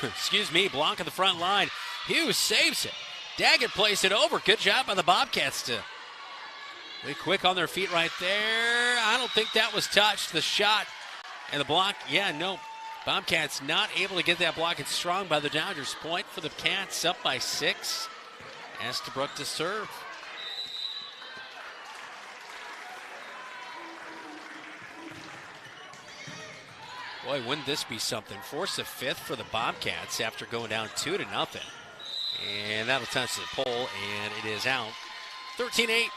Excuse me, block of the front line. Hughes saves it. Daggett plays it over. Good job by the Bobcats to be quick on their feet right there. I don't think that was touched. The shot and the block, yeah, no. Bobcats not able to get that block. It's strong by the Dodgers. Point for the Cats, up by 6. Estabrook to serve. Boy, wouldn't this be something? Force a 5th for the Bobcats after going down 2-0. And that'll touch the pole, and it is out. 13-8.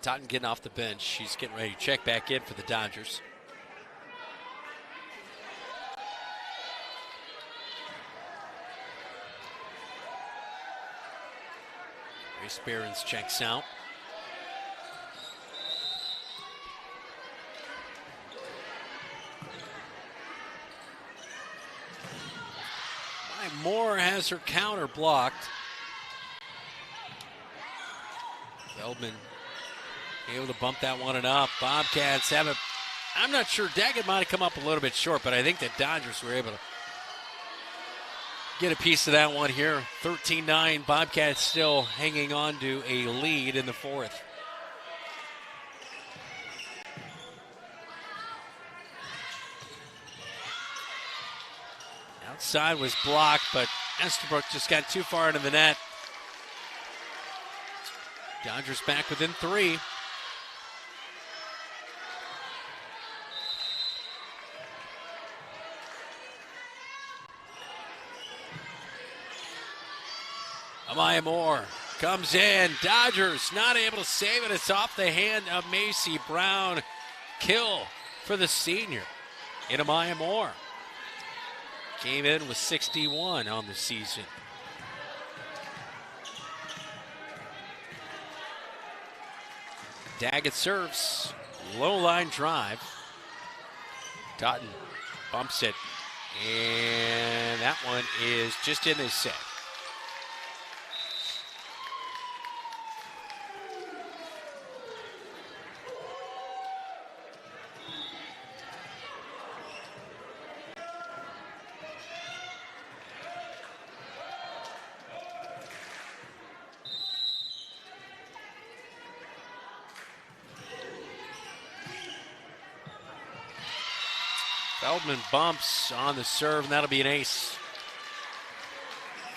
Totten getting off the bench. She's getting ready to check back in for the Dodgers. Grace Behrens checks out. Moore has her counter blocked. Feldman able to bump that one and up. Bobcats have it. I'm not sure. Daggett might have come up a little bit short, but I think the Dodgers were able to get a piece of that one here. 13-9. Bobcats still hanging on to a lead in the 4th. Outside was blocked, but Estabrook just got too far into the net. Dodgers back within 3. Amaya Moore comes in. Dodgers not able to save it. It's off the hand of Macy Brown. Kill for the senior in Amaya Moore. Came in with 61 on the season. Daggett serves. Low line drive. Totten bumps it. And that one is just in his set. Feldman bumps on the serve, and that'll be an ace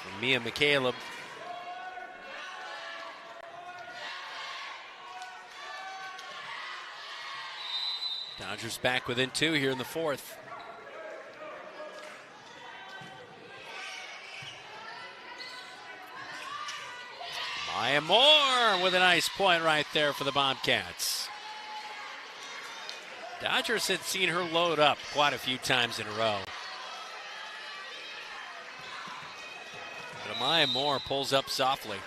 from Mia McCaleb. Dodgers back within 2 here in the 4th. Maya Moore with a nice point right there for the Bobcats. Dodgers had seen her load up quite a few times in a row. But Amaya Moore pulls up softly.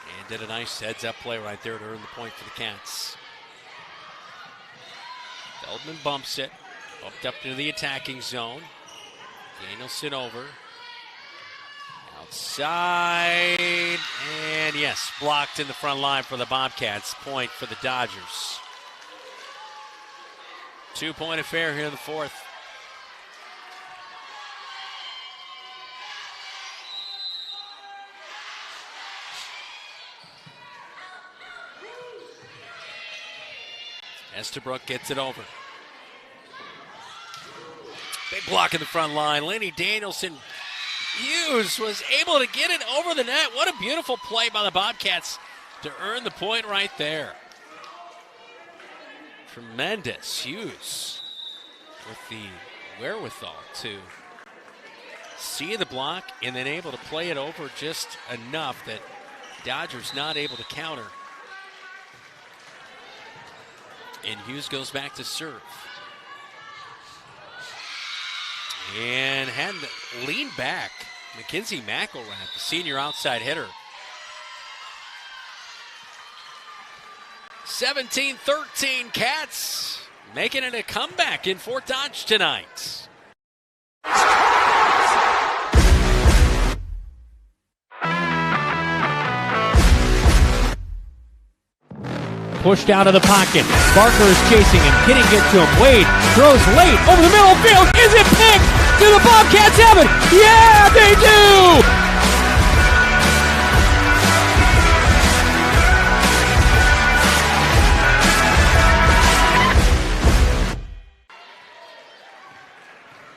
And did a nice heads-up play right there to earn the point for the Cats. Feldman bumps it. Bumped up into the attacking zone. Danielson over. Outside. And yes, blocked in the front line for the Bobcats. Point for the Dodgers. 2-point affair here in the fourth. Estabrook gets it over. Big block in the front line. Lenny Danielson Hughes was able to get it over the net. What a beautiful play by the Bobcats to earn the point right there. Tremendous. Hughes with the wherewithal to see the block and then able to play it over just enough that Dodgers not able to counter. And Hughes goes back to serve. And had to lean back. Mackenzie McElrath, the senior outside hitter. 17-13 Cats making it a comeback in Fort Dodge tonight. Pushed out of the pocket. Barker is chasing him. Kitty gets to him. Wade throws late over the middle field. Is it picked? Do the Bobcats have it? Yeah, they do!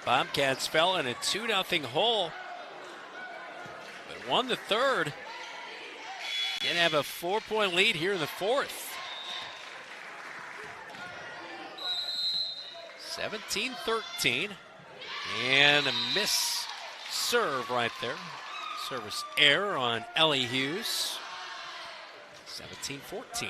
Bobcats fell in a 2-0 hole, but won the third. Did have a 4-point lead here in the fourth. 17-13, and a miss serve right there. Service error on Ellie Hughes. 17-14.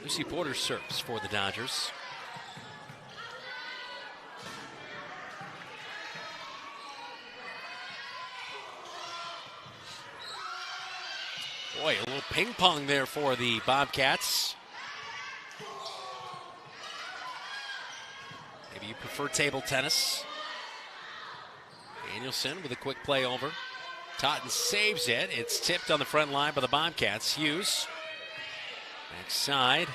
Lucy Porter serves for the Dodgers. Boy, a little ping pong there for the Bobcats. Maybe you prefer table tennis. Danielson with a quick play over. Totten saves it. It's tipped on the front line by the Bobcats. Hughes. Backside.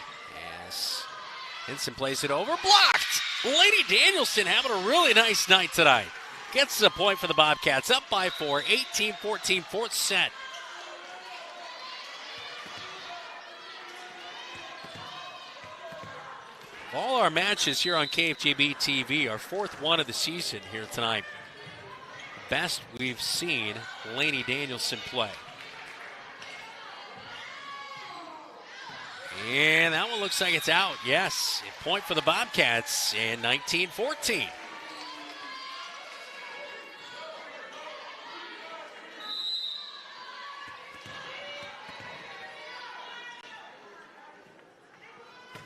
Yes. Henson plays it over. Blocked! Lady Danielson having a really nice night tonight. Gets the point for the Bobcats. Up by 4. 18-14, fourth set. All our matches here on KFJB-TV, our fourth one of the season here tonight. Best we've seen Lainey Danielson play. And that one looks like it's out. Yes, a point for the Bobcats and 19-14.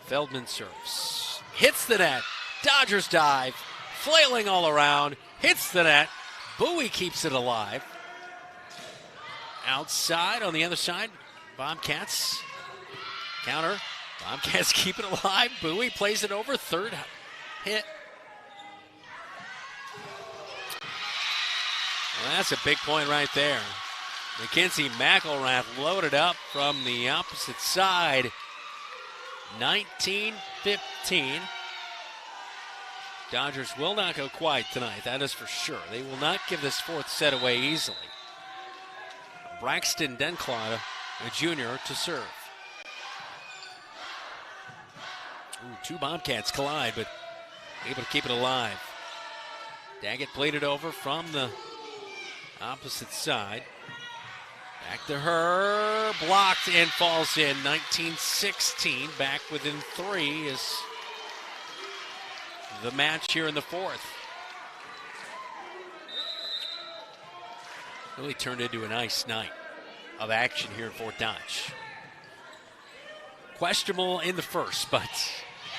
Feldman serves. Hits the net. Dodgers dive. Flailing all around. Hits the net. Bowie keeps it alive. Outside on the other side. Bobcats. Counter. Bobcats keep it alive. Bowie plays it over. Third hit. Well, that's a big point right there. Mackenzie McElrath loaded up from the opposite side. 19-15. Dodgers will not go quiet tonight, that is for sure. They will not give this fourth set away easily. Braxton Denclaw, a junior, to serve. Ooh, two Bobcats collide, but able to keep it alive. Daggett played it over from the opposite side. Back to her, blocked and falls in. 19-16, back within 3 is the match here in the fourth. Really turned into a nice night of action here in Fort Dodge. questionable in the first, but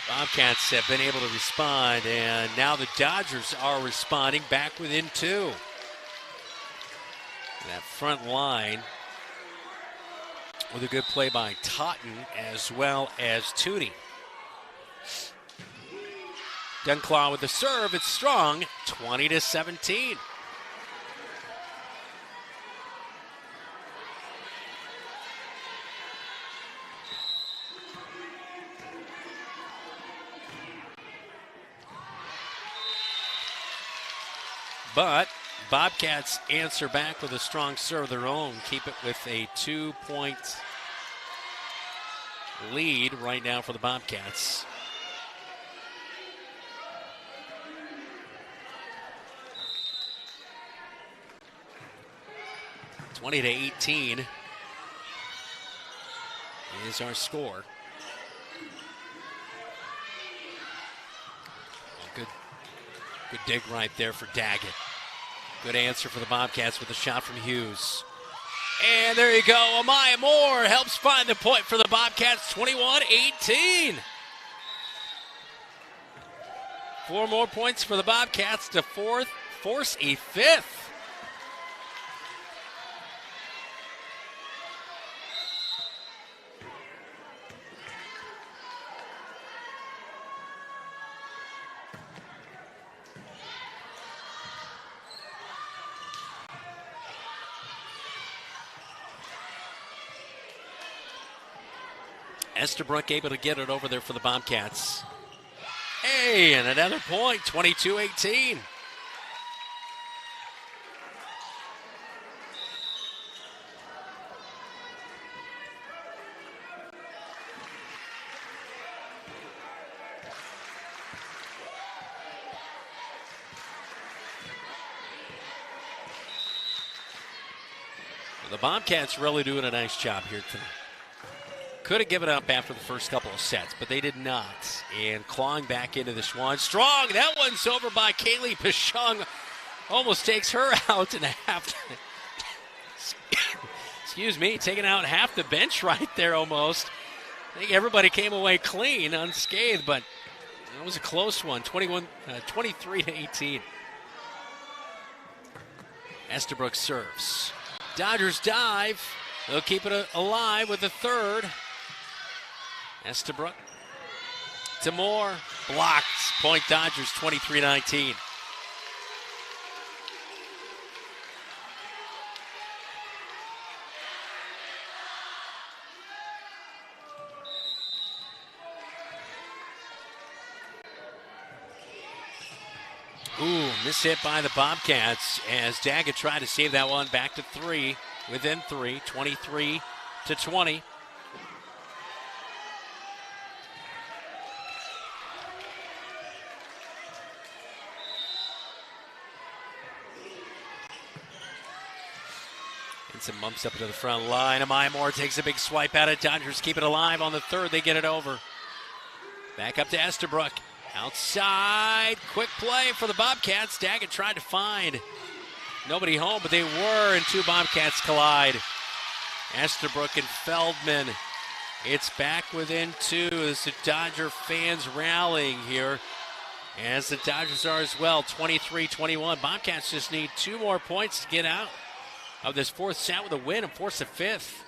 Bobcats have been able to respond, and now the Dodgers are responding back within 2. That front line with a good play by Totten as well as Tooney. Dunclaw with the serve. It's strong, 20-17. But Bobcats answer back with a strong serve of their own, keep it with a 2-point lead right now for the Bobcats. (20-18) is our score. Good dig right there for Daggett. Good answer for the Bobcats with a shot from Hughes. And there you go. Amaya Moore helps find the point for the Bobcats, 21-18. 4 more points for the Bobcats to force a 5th. Estabrook able to get it over there for the Bobcats. Hey, and another point, 22-18. The Bobcats really doing a nice job here tonight. Could have given up after the first couple of sets, but they did not. And clawing back into this one. Strong. That one's over by Kaylee Pashung. Almost takes her out in half. Excuse me, taking out half the bench right there almost. I think everybody came away clean, unscathed, but that was a close one. 23-18. Estabrook serves. Dodgers dive. They'll keep it alive with the third. Estabrook to Moore. Blocked. Point Dodgers, 23-19. Ooh, miss hit by the Bobcats as Daggett tried to save that one back to 3. Within 3, 23-20. And some bumps up to the front line. Amaya Moore takes a big swipe at it. Dodgers keep it alive on the third. They get it over. Back up to Estabrook. Outside. Quick play for the Bobcats. Daggett tried to find nobody home, but they were, and 2 Bobcats collide. Estabrook and Feldman. It's back within 2 as the Dodger fans rallying here, as the Dodgers are as well, 23-21. Bobcats just need 2 more points to get out of this 4th set with a win and force a 5th.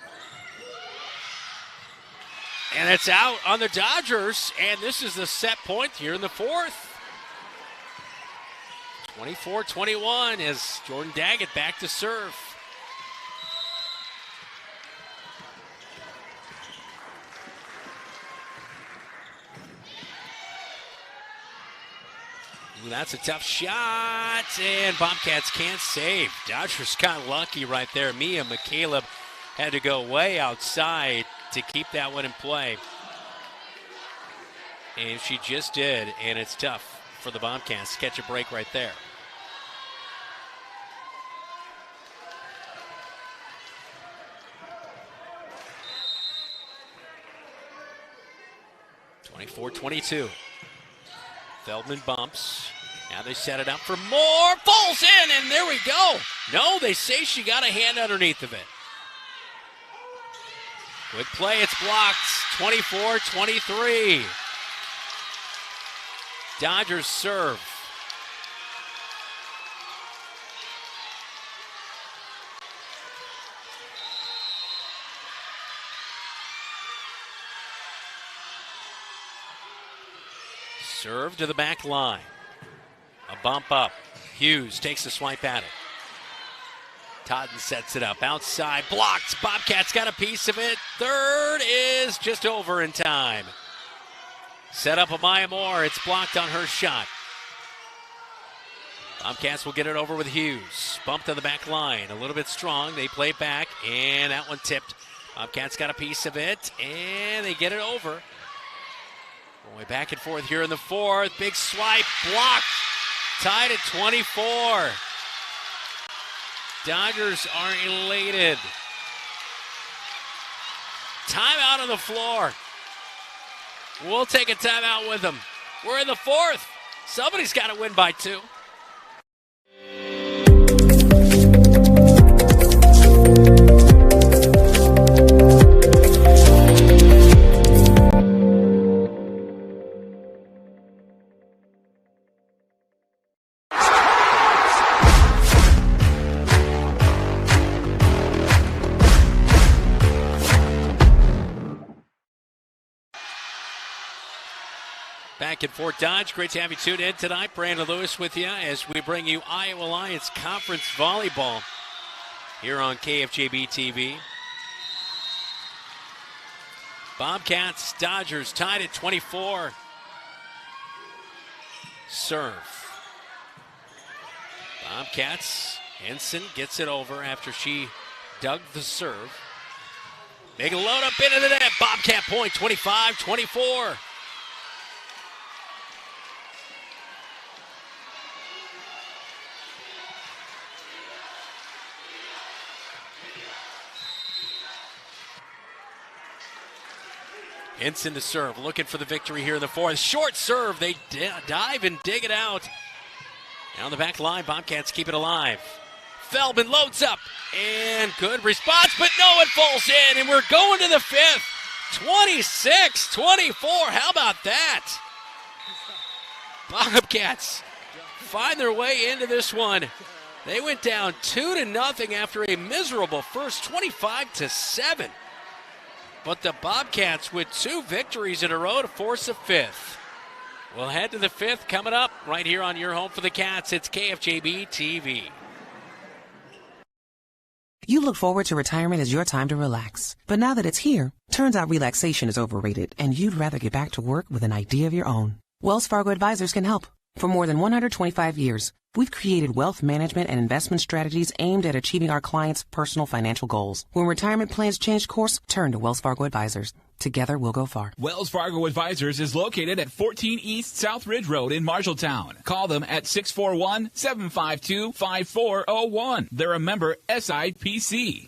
And it's out on the Dodgers, and this is the set point here in the 4th. 24-21 as Jordan Daggett back to serve. Ooh, that's a tough shot, and Bobcats can't save. Dodgers got lucky right there. Mia McCaleb had to go way outside to keep that one in play. And she just did, and it's tough for the Bobcats to catch a break right there. (24-22). Feldman bumps. Now they set it up for Moore. Falls in, and there we go. No, they say she got a hand underneath of it. Quick play, it's blocked. 24-23. Dodgers serve. Serve to the back line. A bump up. Hughes takes a swipe at it. Totten sets it up. Outside. Blocked. Bobcats got a piece of it. Third is just over in time. Set up Amaya Moore. It's blocked on her shot. Bobcats will get it over with Hughes. Bumped to the back line. A little bit strong. They play back. And that one tipped. Bobcats got a piece of it. And they get it over. Going back and forth here in the fourth. Big swipe. Blocked. Tied at 24. Dodgers are elated. Timeout on the floor. We'll take a timeout with them. We're in the fourth. Somebody's got to win by 2. Back at Fort Dodge. Great to have you tuned in tonight. Brandon Lewis with you as we bring you Iowa Alliance Conference Volleyball here on KFJB-TV. Bobcats, Dodgers tied at 24. Serve. Bobcats, Henson gets it over after she dug the serve. Make a load up into the net. Bobcat point, 25-24. Henson to serve, looking for the victory here in the fourth. Short serve, they dive and dig it out. Down the back line, Bobcats keep it alive. Feldman loads up, and good response, but no, it falls in, and we're going to the fifth. 26-24, how about that? Bobcats find their way into this one. They went down 2-0 after a miserable first, 25-7. But the Bobcats with 2 victories in a row to force a fifth. We'll head to the fifth coming up right here on your home for the Cats. It's KFJB-TV. You look forward to retirement as your time to relax. But now that it's here, turns out relaxation is overrated and you'd rather get back to work with an idea of your own. Wells Fargo Advisors can help. For more than 125 years, we've created wealth management and investment strategies aimed at achieving our clients' personal financial goals. When retirement plans change course, turn to Wells Fargo Advisors. Together, we'll go far. Wells Fargo Advisors is located at 14 East South Ridge Road in Marshalltown. Call them at 641-752-5401. They're a member SIPC.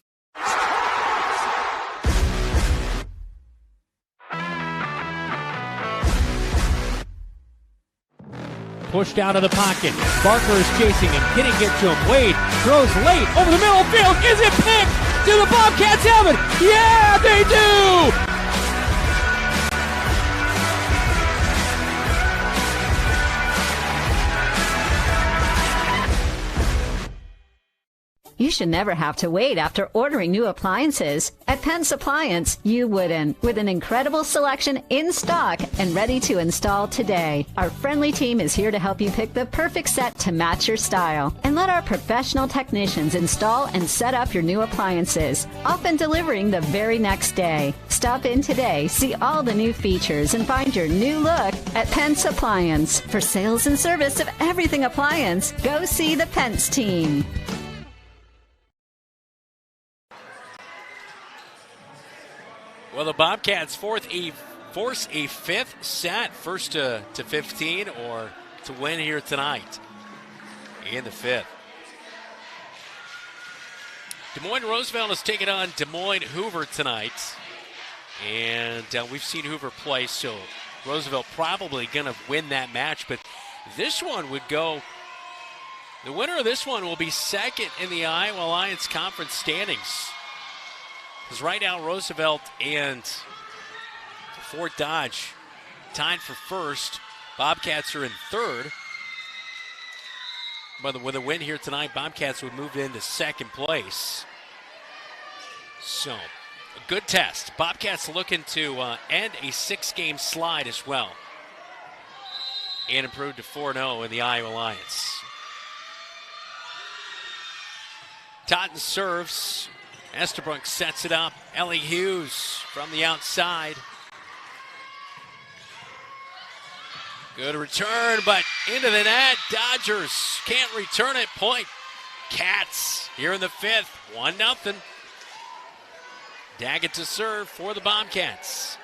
Pushed out of the pocket. Barker is chasing him. Can he get to him? Wade throws late over the middle field. Is it picked? Do the Bobcats have it? Yeah, they do! You should never have to wait after ordering new appliances. At Pence Appliance, you wouldn't. With an incredible selection in stock and ready to install today. Our friendly team is here to help you pick the perfect set to match your style. And let our professional technicians install and set up your new appliances, often delivering the very next day. Stop in today, see all the new features, and find your new look at Pence Appliance. For sales and service of everything appliance, go see the Pence team. Well, the Bobcats force a fifth set, first to 15, or to win here tonight in the fifth. Des Moines Roosevelt is taking on Des Moines Hoover tonight. And we've seen Hoover play, so Roosevelt probably going to win that match. But this one would go, the winner of this one will be second in the Iowa Alliance Conference standings. Because right now, Roosevelt and Fort Dodge tied for first. Bobcats are in third. But with a win here tonight, Bobcats would move into second place. So, a good test. Bobcats looking to end a 6-game slide as well. And improve to 4-0 in the Iowa Alliance. Totten serves. Estabrook sets it up. Ellie Hughes from the outside. Good return, but into the net. Dodgers can't return it. Point. Cats here in the 5th. 1-0. Daggett to serve for the Bobcats.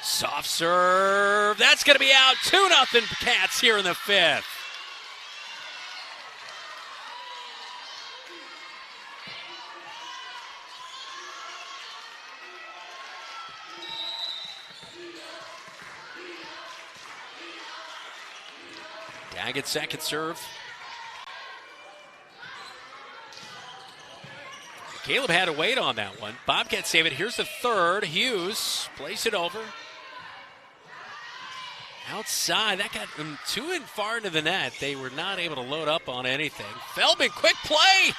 Soft serve. That's going to be out. 2-0 Cats here in the 5th. Daggett second serve. Caleb had to wait on that one. Bobcats save it. Here's the third. Hughes plays it over. Outside, that got them too far into the net. They were not able to load up on anything. Feldman, quick play!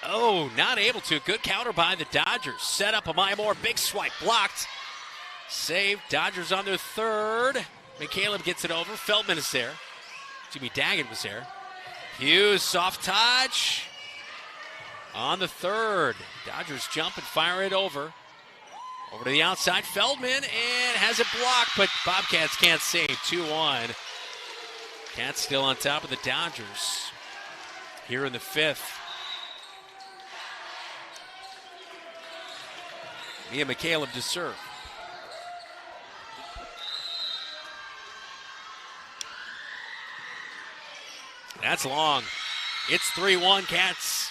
Oh, not able to. Good counter by the Dodgers. Set up a Maya Moore, big swipe, blocked. Saved, Dodgers on their third. McCaleb gets it over. Feldman is there. Jimmy Daggett was there. Hughes, soft touch. On the third. Dodgers jump and fire it over. Over to the outside, Feldman, and has it blocked, but Bobcats can't save. 2-1. Cats still on top of the Dodgers here in the 5th. Mia McCaleb to serve. That's long. It's 3-1 Cats.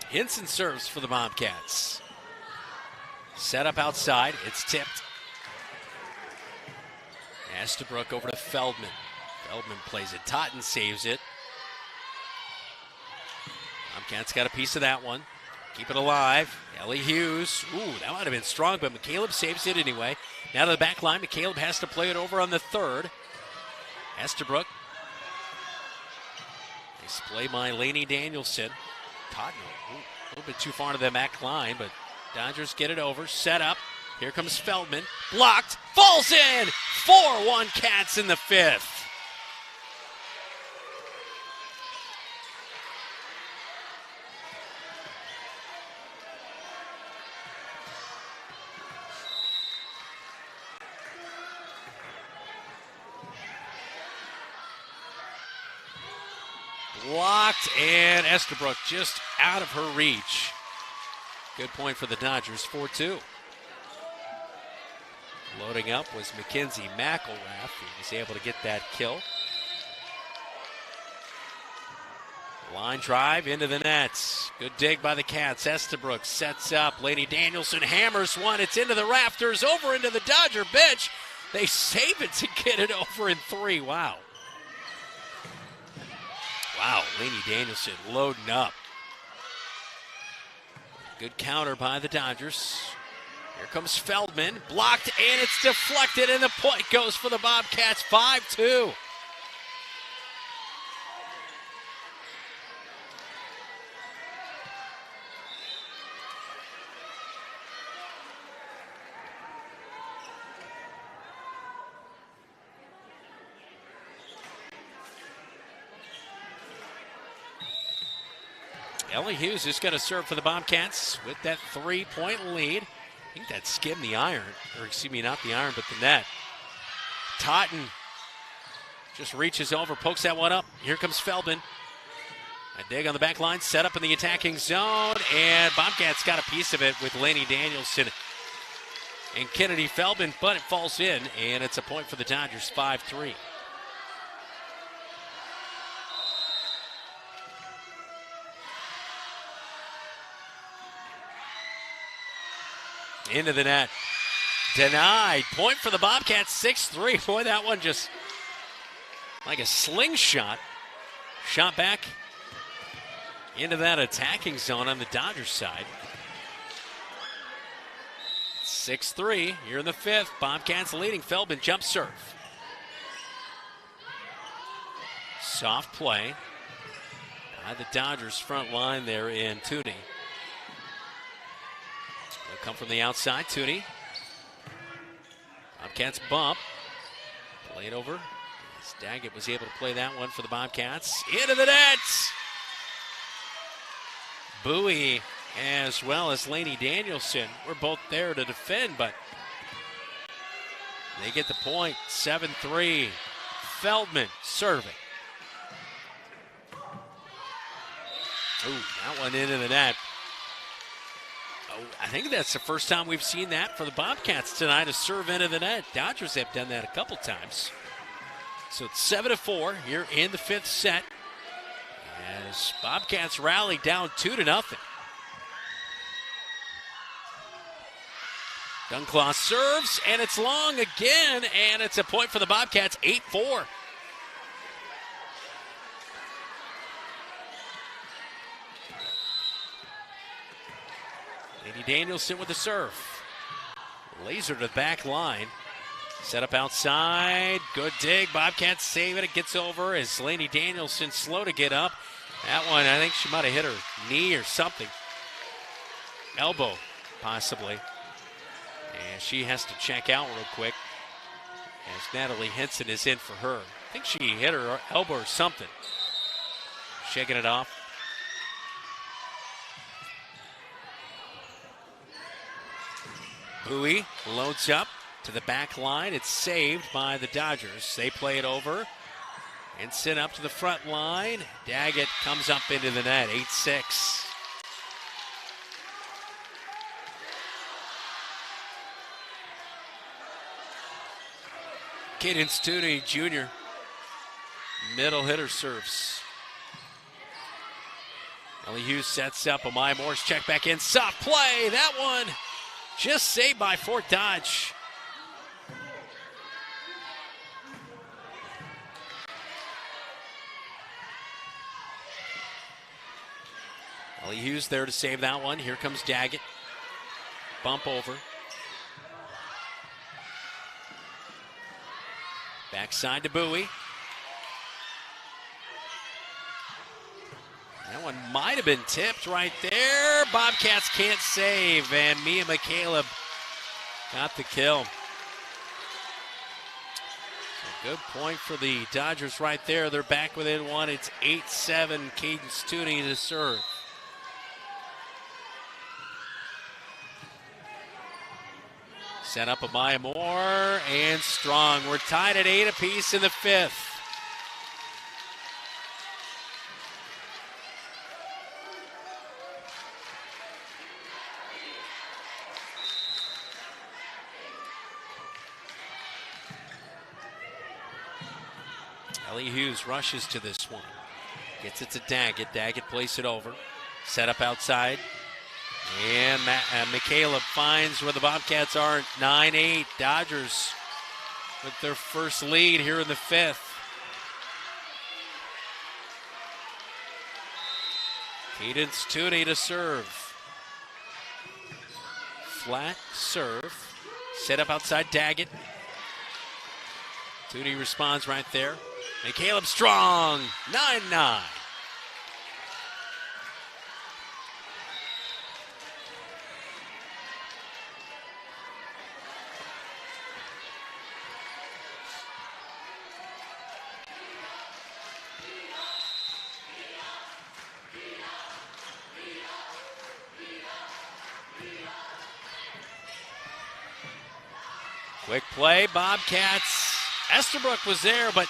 Hinson serves for the Bobcats. Set up outside. It's tipped. Estabrook over to Feldman. Feldman plays it. Totten saves it. Bobcats got a piece of that one. Keep it alive. Ellie Hughes. Ooh, that might have been strong, but McCaleb saves it anyway. Now to the back line. McCaleb has to play it over on the third. Estabrook. Nice play by Lainey Danielson. Totten, a little bit too far to the back line, but Dodgers get it over. Set up. Here comes Feldman. Blocked. Falls in. 4-1 Cats in the 5th. Blocked, and Estabrook just out of her reach. Good point for the Dodgers, 4-2. Loading up was Mackenzie McElrath. He was able to get that kill. Line drive into the nets. Good dig by the Cats. Estabrook sets up. Lady Danielson hammers one. It's into the rafters, over into the Dodger bench. They save it to get it over in 3. Wow. Wow, Lainey Danielson loading up. Good counter by the Dodgers. Here comes Feldman. Blocked, and it's deflected, and the point goes for the Bobcats. 5-2. Ellie Hughes is going to serve for the Bobcats with that 3-point lead. I think that skimmed the iron, or excuse me, not the iron, but the net. Totten just reaches over, pokes that one up. Here comes Feldman. A dig on the back line, set up in the attacking zone, and Bobcats got a piece of it with Lainey Danielson and Kennedy Feldman, but it falls in, and it's a point for the Dodgers, 5-3. Into the net. Denied. Point for the Bobcats, 6-3. Boy, that one just like a slingshot. Shot back into that attacking zone on the Dodgers side. 6-3 here in the fifth. Bobcats leading. Feldman jump serve. Soft play by the Dodgers front line there in Tooney. They'll come from the outside. Tooney. Bobcats bump. Played over. Daggett was able to play that one for the Bobcats. Into the net. Bowie as well as Laney Danielson were both there to defend, but they get the point. 7-3. Feldman serving. Ooh, that one into the net. Oh, I think that's the first time we've seen that for the Bobcats tonight, a serve into the net. Dodgers have done that a couple times. So it's 7-4 here in the fifth set as Bobcats rally down 2-0. Dunclaw serves, and it's long again, and it's a point for the Bobcats, 8-4. Laney Danielson with the serve. Laser to the back line. Set up outside. Good dig. Bobcats save it. It gets over as Laney Danielson slow to get up. That one, I think she might have hit her knee or something. Elbow, possibly. And she has to check out real quick as Natalie Henson is in for her. I think she hit her elbow or something. Shaking it off. Bowie loads up to the back line. It's saved by the Dodgers. They play it over and send up to the front line. Daggett comes up into the net, 8-6. Cadence Tooney Jr. Middle hitter serves. Ellie Hughes sets up. Amaya Morris check back in. Soft play. That one just saved by Fort Dodge. Ellie Hughes there to save that one. Here comes Daggett. Bump over. Backside to Bowie. That one might have been tipped right there. Bobcats can't save, and Mia McCaleb got the kill. So good point for the Dodgers right there. They're back within one. It's 8-7. Cadence Tooney to serve. Set up Amaya Moore and Strong. We're tied at 8 apiece in the fifth. Ellie Hughes rushes to this one. Gets it to Daggett. Daggett plays it over. Set up outside. And McCaleb finds where the Bobcats are. 9-8. Dodgers with their first lead here in the fifth. Cadence Tooney to serve. Flat serve. Set up outside Daggett. Tooney responds right there. McCaleb strong. 9-9. Quick play, Bobcats. Estabrook was there, but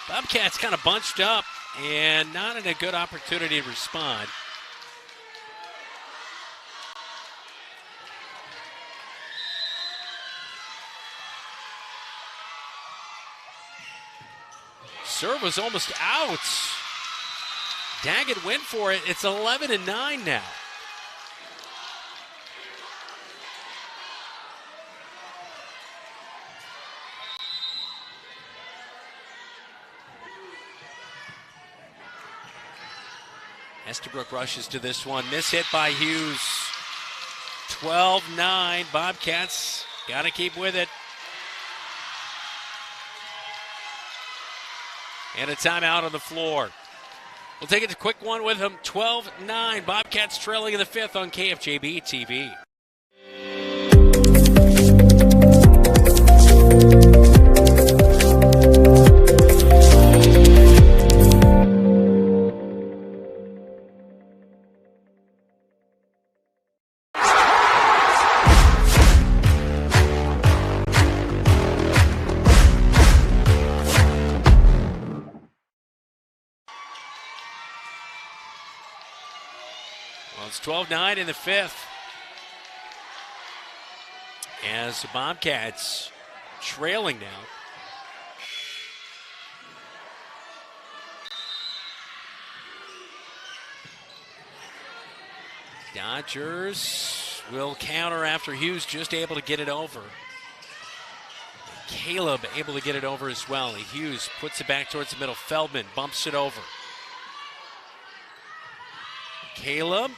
Bobcats kind of bunched up and not in a good opportunity to respond. Serve was almost out. Daggett went for it. It's 11-9 now. Estabrook rushes to this one. Miss hit by Hughes. 12-9. Bobcats got to keep with it. And a timeout on the floor. We'll take it to quick one with them. 12-9. Bobcats trailing in the fifth on KFJB-TV. Well, it's 12-9 in the fifth. As the Bobcats trailing now. Dodgers will counter after Hughes just able to get it over. Caleb able to get it over as well. Hughes puts it back towards the middle. Feldman bumps it over. Caleb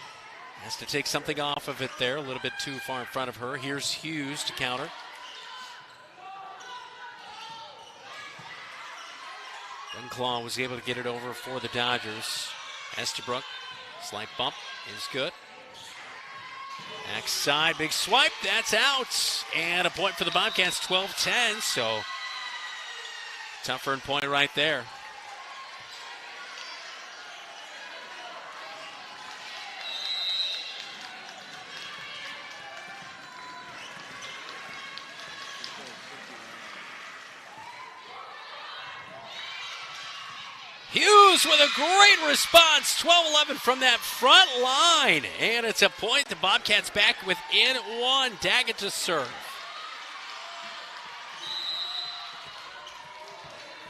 has to take something off of it there, a little bit too far in front of her. Here's Hughes to counter. Dunclaw was able to get it over for the Dodgers. Estabrook, slight bump is good. Backside, big swipe, that's out. And a point for the Bobcats, 12-10, so tougher point right there. Hughes with a great response, 12-11 from that front line. And it's a point, the Bobcats back within one. Daggett to serve.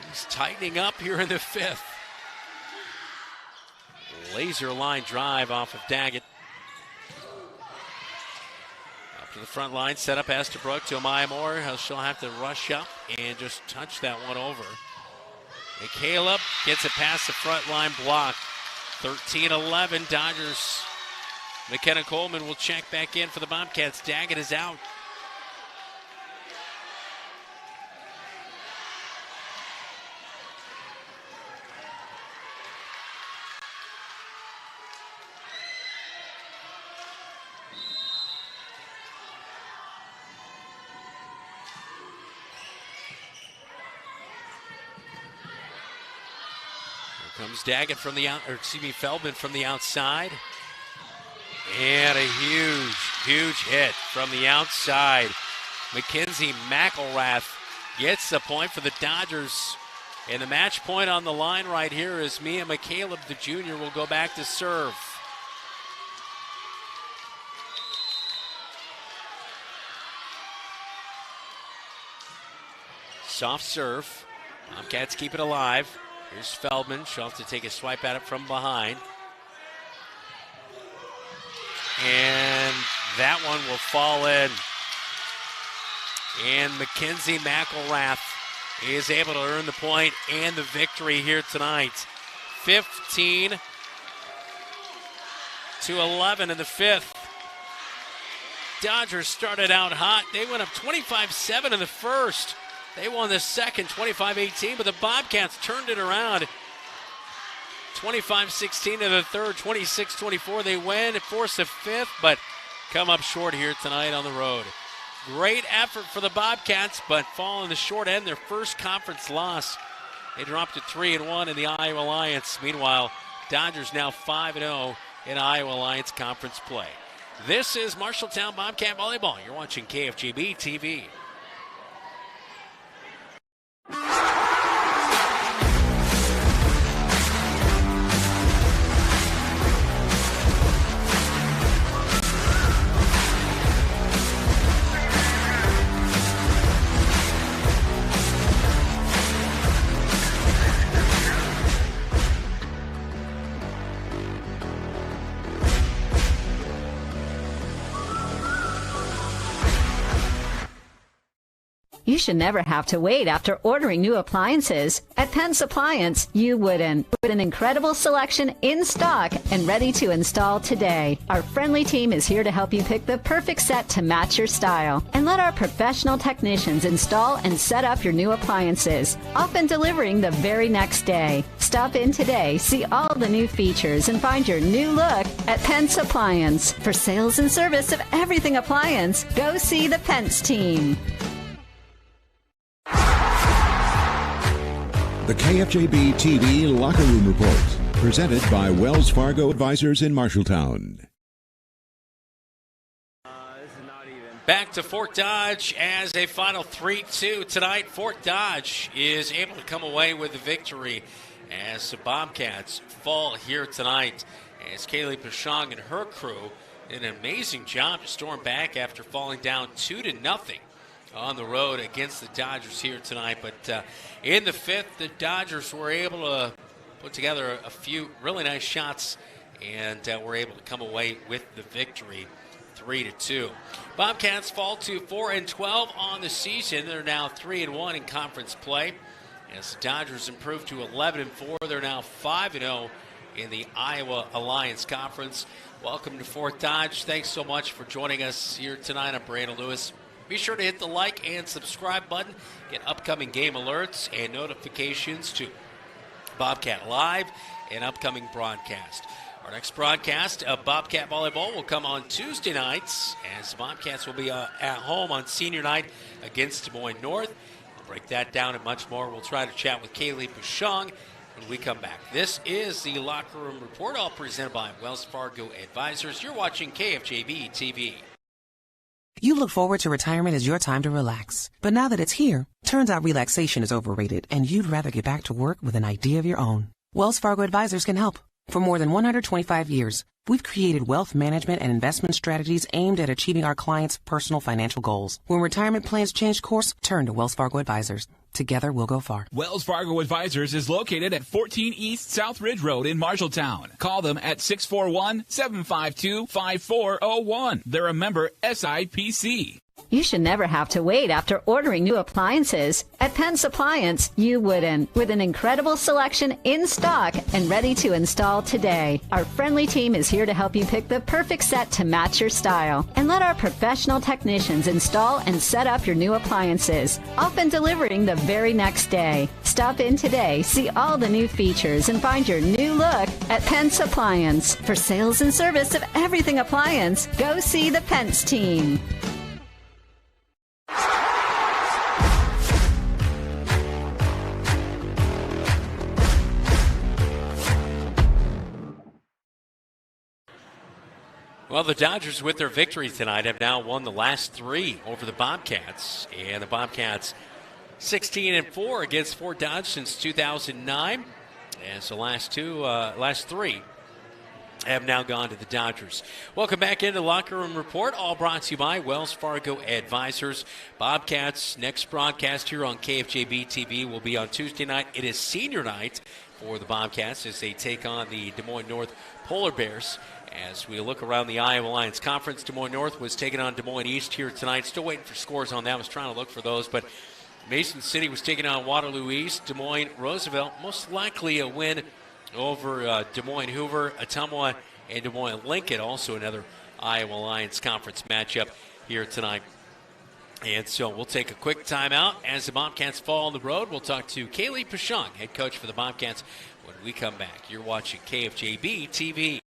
He's tightening up here in the fifth. Laser line drive off of Daggett. Up to the front line, set up Estabrook to Amaya Moore. She'll have to rush up and just touch that one over. And Caleb gets it past the front line block. 13-11 Dodgers. McKenna Coleman will check back in for the Bobcats. Daggett is out. Comes Daggett from the Feldman from the outside. And a huge hit from the outside. Mackenzie McElrath gets the point for the Dodgers. And the match point on the line right here is Mia McCaleb, the junior, will go back to serve. Soft serve. Bobcats keep it alive. Here's Feldman. She'll have to take a swipe at it from behind. And that one will fall in. And Mackenzie McElrath is able to earn the point and the victory here tonight. 15-11 in the fifth. Dodgers started out hot. They went up 25-7 in the first. They won the second, 25-18, but the Bobcats turned it around. 25-16 in the third, 26-24. They win, force the fifth, but come up short here tonight on the road. Great effort for the Bobcats, but fall in the short end, their first conference loss. They dropped to 3-1 in the Iowa Alliance. Meanwhile, Dodgers now 5-0 in Iowa Alliance conference play. This is Marshalltown Bobcat Volleyball. You're watching KFJB-TV. You should never have to wait after ordering new appliances. At Penn's Appliance, you wouldn't. With an incredible selection in stock and ready to install today. Our friendly team is here to help you pick the perfect set to match your style. And let our professional technicians install and set up your new appliances, often delivering the very next day. Stop in today, see all the new features, and find your new look at Penn's Appliance. For sales and service of everything appliance, go see the Pence team. The KFJB-TV Locker Room Report, presented by Wells Fargo Advisors in Marshalltown. Back to Fort Dodge as a final 3-2 tonight. Fort Dodge is able to come away with the victory as the Bobcats fall here tonight. As Kaylee Pashong and her crew did an amazing job to storm back after falling down 2-0 on the road against the Dodgers here tonight. But in the fifth, the Dodgers were able to put together a few really nice shots and were able to come away with the victory, 3-2. Bobcats fall to 4-12 on the season. They're now 3-1 in conference play. As the Dodgers improve to 11-4, they're now 5-0 in the Iowa Alliance Conference. Welcome to Fort Dodge. Thanks so much for joining us here tonight. I'm Brandon Lewis. Be sure to hit the like and subscribe button. Get upcoming game alerts and notifications to Bobcat Live and upcoming broadcast. Our next broadcast of Bobcat Volleyball will come on Tuesday nights, as the Bobcats will be at home on senior night against Des Moines North. We'll break that down and much more. We'll try to chat with Kaylee Pashong when we come back. This is the Locker Room Report, all presented by Wells Fargo Advisors. You're watching KFJB-TV. You look forward to retirement as your time to relax. But now that it's here, turns out relaxation is overrated and you'd rather get back to work with an idea of your own. Wells Fargo Advisors can help. For more than 125 years, we've created wealth management and investment strategies aimed at achieving our clients' personal financial goals. When retirement plans change course, turn to Wells Fargo Advisors. Together, we'll go far. Wells Fargo Advisors is located at 14 East South Ridge Road in Marshalltown. Call them at 641-752-5401. They're a member SIPC. You should never have to wait after ordering new appliances. At Penn's Appliance, you wouldn't. With an incredible selection in stock and ready to install today. Our friendly team is here to help you pick the perfect set to match your style. And let our professional technicians install and set up your new appliances, often delivering the very next day. Stop in today, see all the new features, and find your new look at Penn's Appliance. For sales and service of everything appliance, go see the Pence team. Well, the Dodgers, with their victory tonight, have now won the last three over the Bobcats. And the Bobcats 16-4 against Fort Dodge since 2009. As the last three have now gone to the Dodgers. Welcome back into the Locker Room Report, all brought to you by Wells Fargo Advisors. Bobcats' next broadcast here on KFJB-TV will be on Tuesday night. It is senior night for the Bobcats as they take on the Des Moines North Polar Bears. As we look around the Iowa Alliance Conference, Des Moines North was taking on Des Moines East here tonight. Still waiting for scores on that. I was trying to look for those, but Mason City was taking on Waterloo East. Des Moines Roosevelt, most likely a win over Des Moines Hoover, Ottumwa, and Des Moines Lincoln. Also another Iowa Alliance Conference matchup here tonight. And so we'll take a quick timeout as the Bobcats fall on the road. We'll talk to Kaylee Pashong, head coach for the Bobcats, when we come back. You're watching KFJB-TV.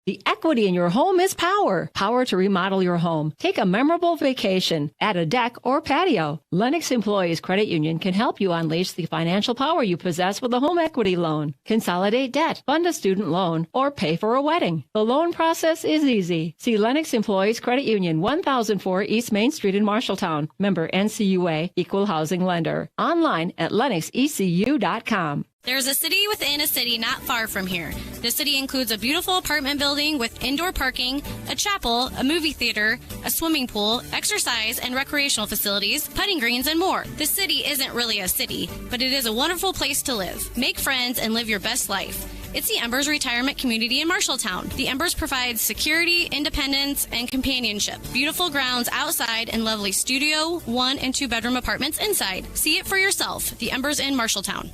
The equity in your home is power. Power to remodel your home. Take a memorable vacation. Add a deck or patio. Lennox Employees Credit Union can help you unleash the financial power you possess with a home equity loan. Consolidate debt, fund a student loan, or pay for a wedding. The loan process is easy. See Lennox Employees Credit Union, 1004 East Main Street in Marshalltown. Member NCUA, Equal Housing Lender. Online at lennoxecu.com. There's a city within a city not far from here. The city includes a beautiful apartment building with indoor parking, a chapel, a movie theater, a swimming pool, exercise and recreational facilities, putting greens, and more. The city isn't really a city, but it is a wonderful place to live. Make friends and live your best life. It's the Embers Retirement Community in Marshalltown. The Embers provides security, independence, and companionship. Beautiful grounds outside and lovely studio, 1- and 2-bedroom apartments inside. See it for yourself. The Embers in Marshalltown.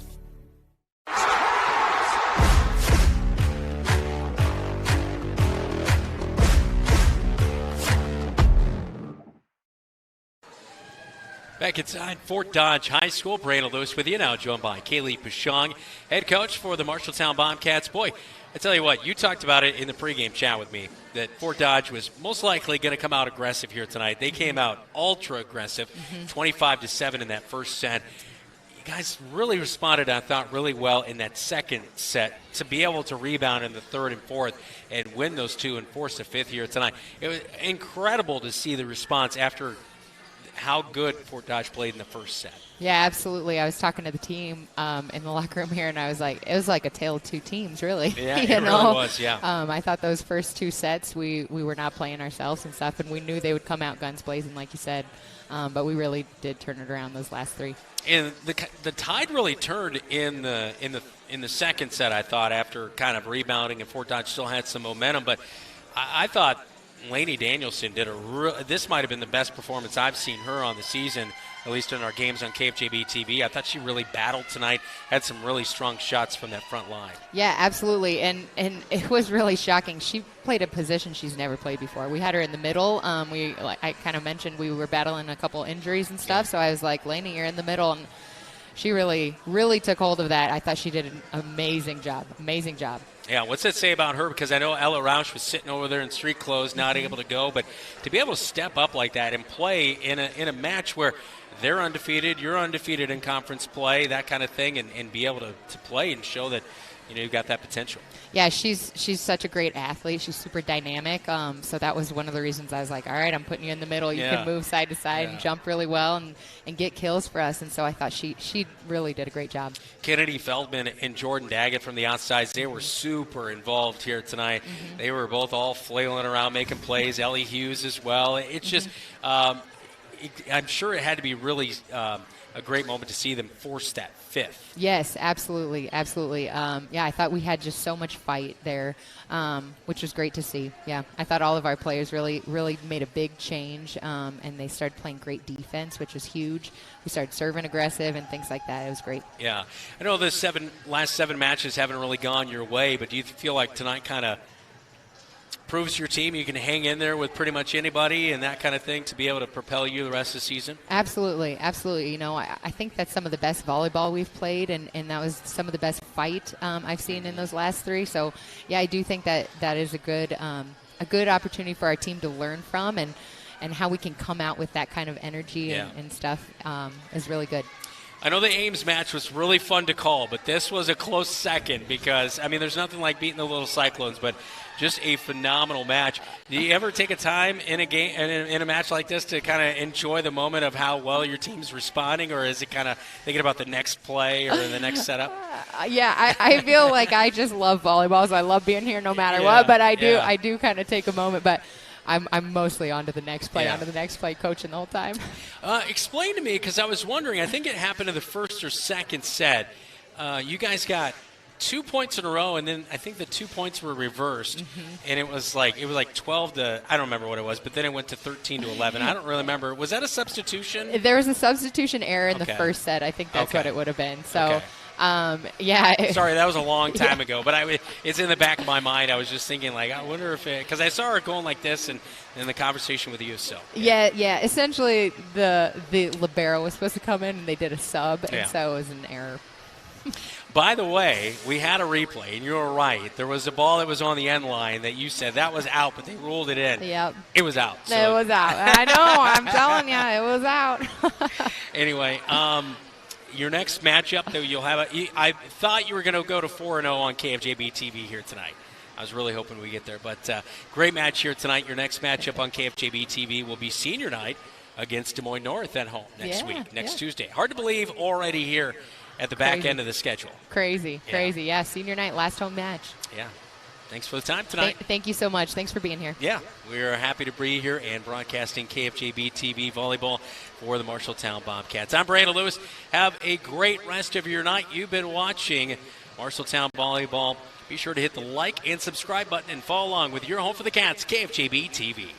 Back inside Fort Dodge High School, Brandon Lewis with you now, joined by Kaylee Pashong, head coach for the Marshalltown Bobcats. Boy, I tell you what, you talked about it in the pregame chat with me, that Fort Dodge was most likely going to come out aggressive here tonight. They came out ultra aggressive, 25-7 in that first set. You guys really responded, I thought, really well in that second set to be able to rebound in the third and fourth and win those two and force the fifth here tonight. It was incredible to see the response after how good Fort Dodge played in the first set. Yeah, absolutely. I was talking to the team in the locker room here, and I was like, it was like a tale of two teams, really. Yeah, it really was, yeah. I thought those first two sets, we were not playing ourselves and stuff, and we knew they would come out guns blazing, like you said. But we really did turn it around those last three. And the tide really turned in the second set, I thought, after kind of rebounding, and Fort Dodge still had some momentum. But I thought Lainey Danielson did this might have been the best performance I've seen her on the season, at least in our games on KFJB-TV. I thought she really battled tonight, had some really strong shots from that front line. Yeah, absolutely, and it was really shocking. She played a position she's never played before. We had her in the middle. I kind of mentioned we were battling a couple injuries and stuff, so I was like, Lainey, you're in the middle, and she really, really took hold of that. I thought she did an amazing job. Amazing job. Yeah, what's that say about her? Because I know Ella Roush was sitting over there in street clothes, not able to go, but to be able to step up like that and play in a match where they're undefeated, you're undefeated in conference play, that kind of thing, and be able to play and show that you've got that potential. Yeah, she's such a great athlete. She's super dynamic. So that was one of the reasons I was like, all right, I'm putting you in the middle. You can move side to side and jump really well and get kills for us. And so I thought she really did a great job. Kennedy Feldman and Jordan Daggett from the outsides, they were super involved here tonight. They were both all flailing around, making plays. Ellie Hughes as well. It's just I'm sure it had to be really a great moment to see them force that fifth. Yes, absolutely. I thought we had just so much fight there, which was great to see. Yeah, I thought all of our players really made a big change, and they started playing great defense, which was huge. We started serving aggressive and things like that. It was great. Yeah, I know the last seven matches haven't really gone your way, but do you feel like tonight kind of proves your team you can hang in there with pretty much anybody and that kind of thing to be able to propel you the rest of the season? Absolutely. I think that's some of the best volleyball we've played, and that was some of the best fight I've seen in those last three. So, yeah, I do think that is a good opportunity for our team to learn from, and how we can come out with that kind of energy and stuff is really good. I know the Ames match was really fun to call, but this was a close second because, there's nothing like beating the Little Cyclones, but just a phenomenal match. Do you ever take a time in a game, in a match like this, to kind of enjoy the moment of how well your team's responding, or is it kind of thinking about the next play or the next setup? Yeah, I feel like I just love volleyball, so I love being here no matter what, but I do kind of take a moment, but I'm mostly on to the next play, coaching the whole time. Explain to me, because I was wondering, I think it happened in the first or second set. You guys got 2 points in a row, and then I think the 2 points were reversed, and it was like 12 to, I don't remember what it was, but then it went to 13 to 11. I don't really remember. Was that a substitution? There was a substitution error in the first set. I think that's what it would have been. So. Sorry, that was a long time ago, but it's in the back of my mind. I was just thinking, I wonder if because I saw her going like this in the conversation with you. So yeah. Essentially, the libero was supposed to come in, and they did a sub, and so it was an error. By the way, we had a replay, and you were right. There was a ball that was on the end line that you said that was out, but they ruled it in. Yep. It was out. So. It was out. I know. I'm telling you, it was out. Anyway, your next matchup, though, you'll have I thought you were going to go to 4-0 on KFJB-TV here tonight. I was really hoping we get there, but great match here tonight. Your next matchup on KFJB-TV will be senior night against Des Moines North at home next Tuesday. Hard to believe already here at the back end of the schedule. Crazy. Yeah, senior night, last home match. Yeah. Thanks for the time tonight. Thank you so much. Thanks for being here. Yeah, we are happy to be here and broadcasting KFJB-TV volleyball for the Marshalltown Bobcats. I'm Brandon Lewis. Have a great rest of your night. You've been watching Marshalltown Volleyball. Be sure to hit the like and subscribe button and follow along with your home for the Cats, KFJB-TV.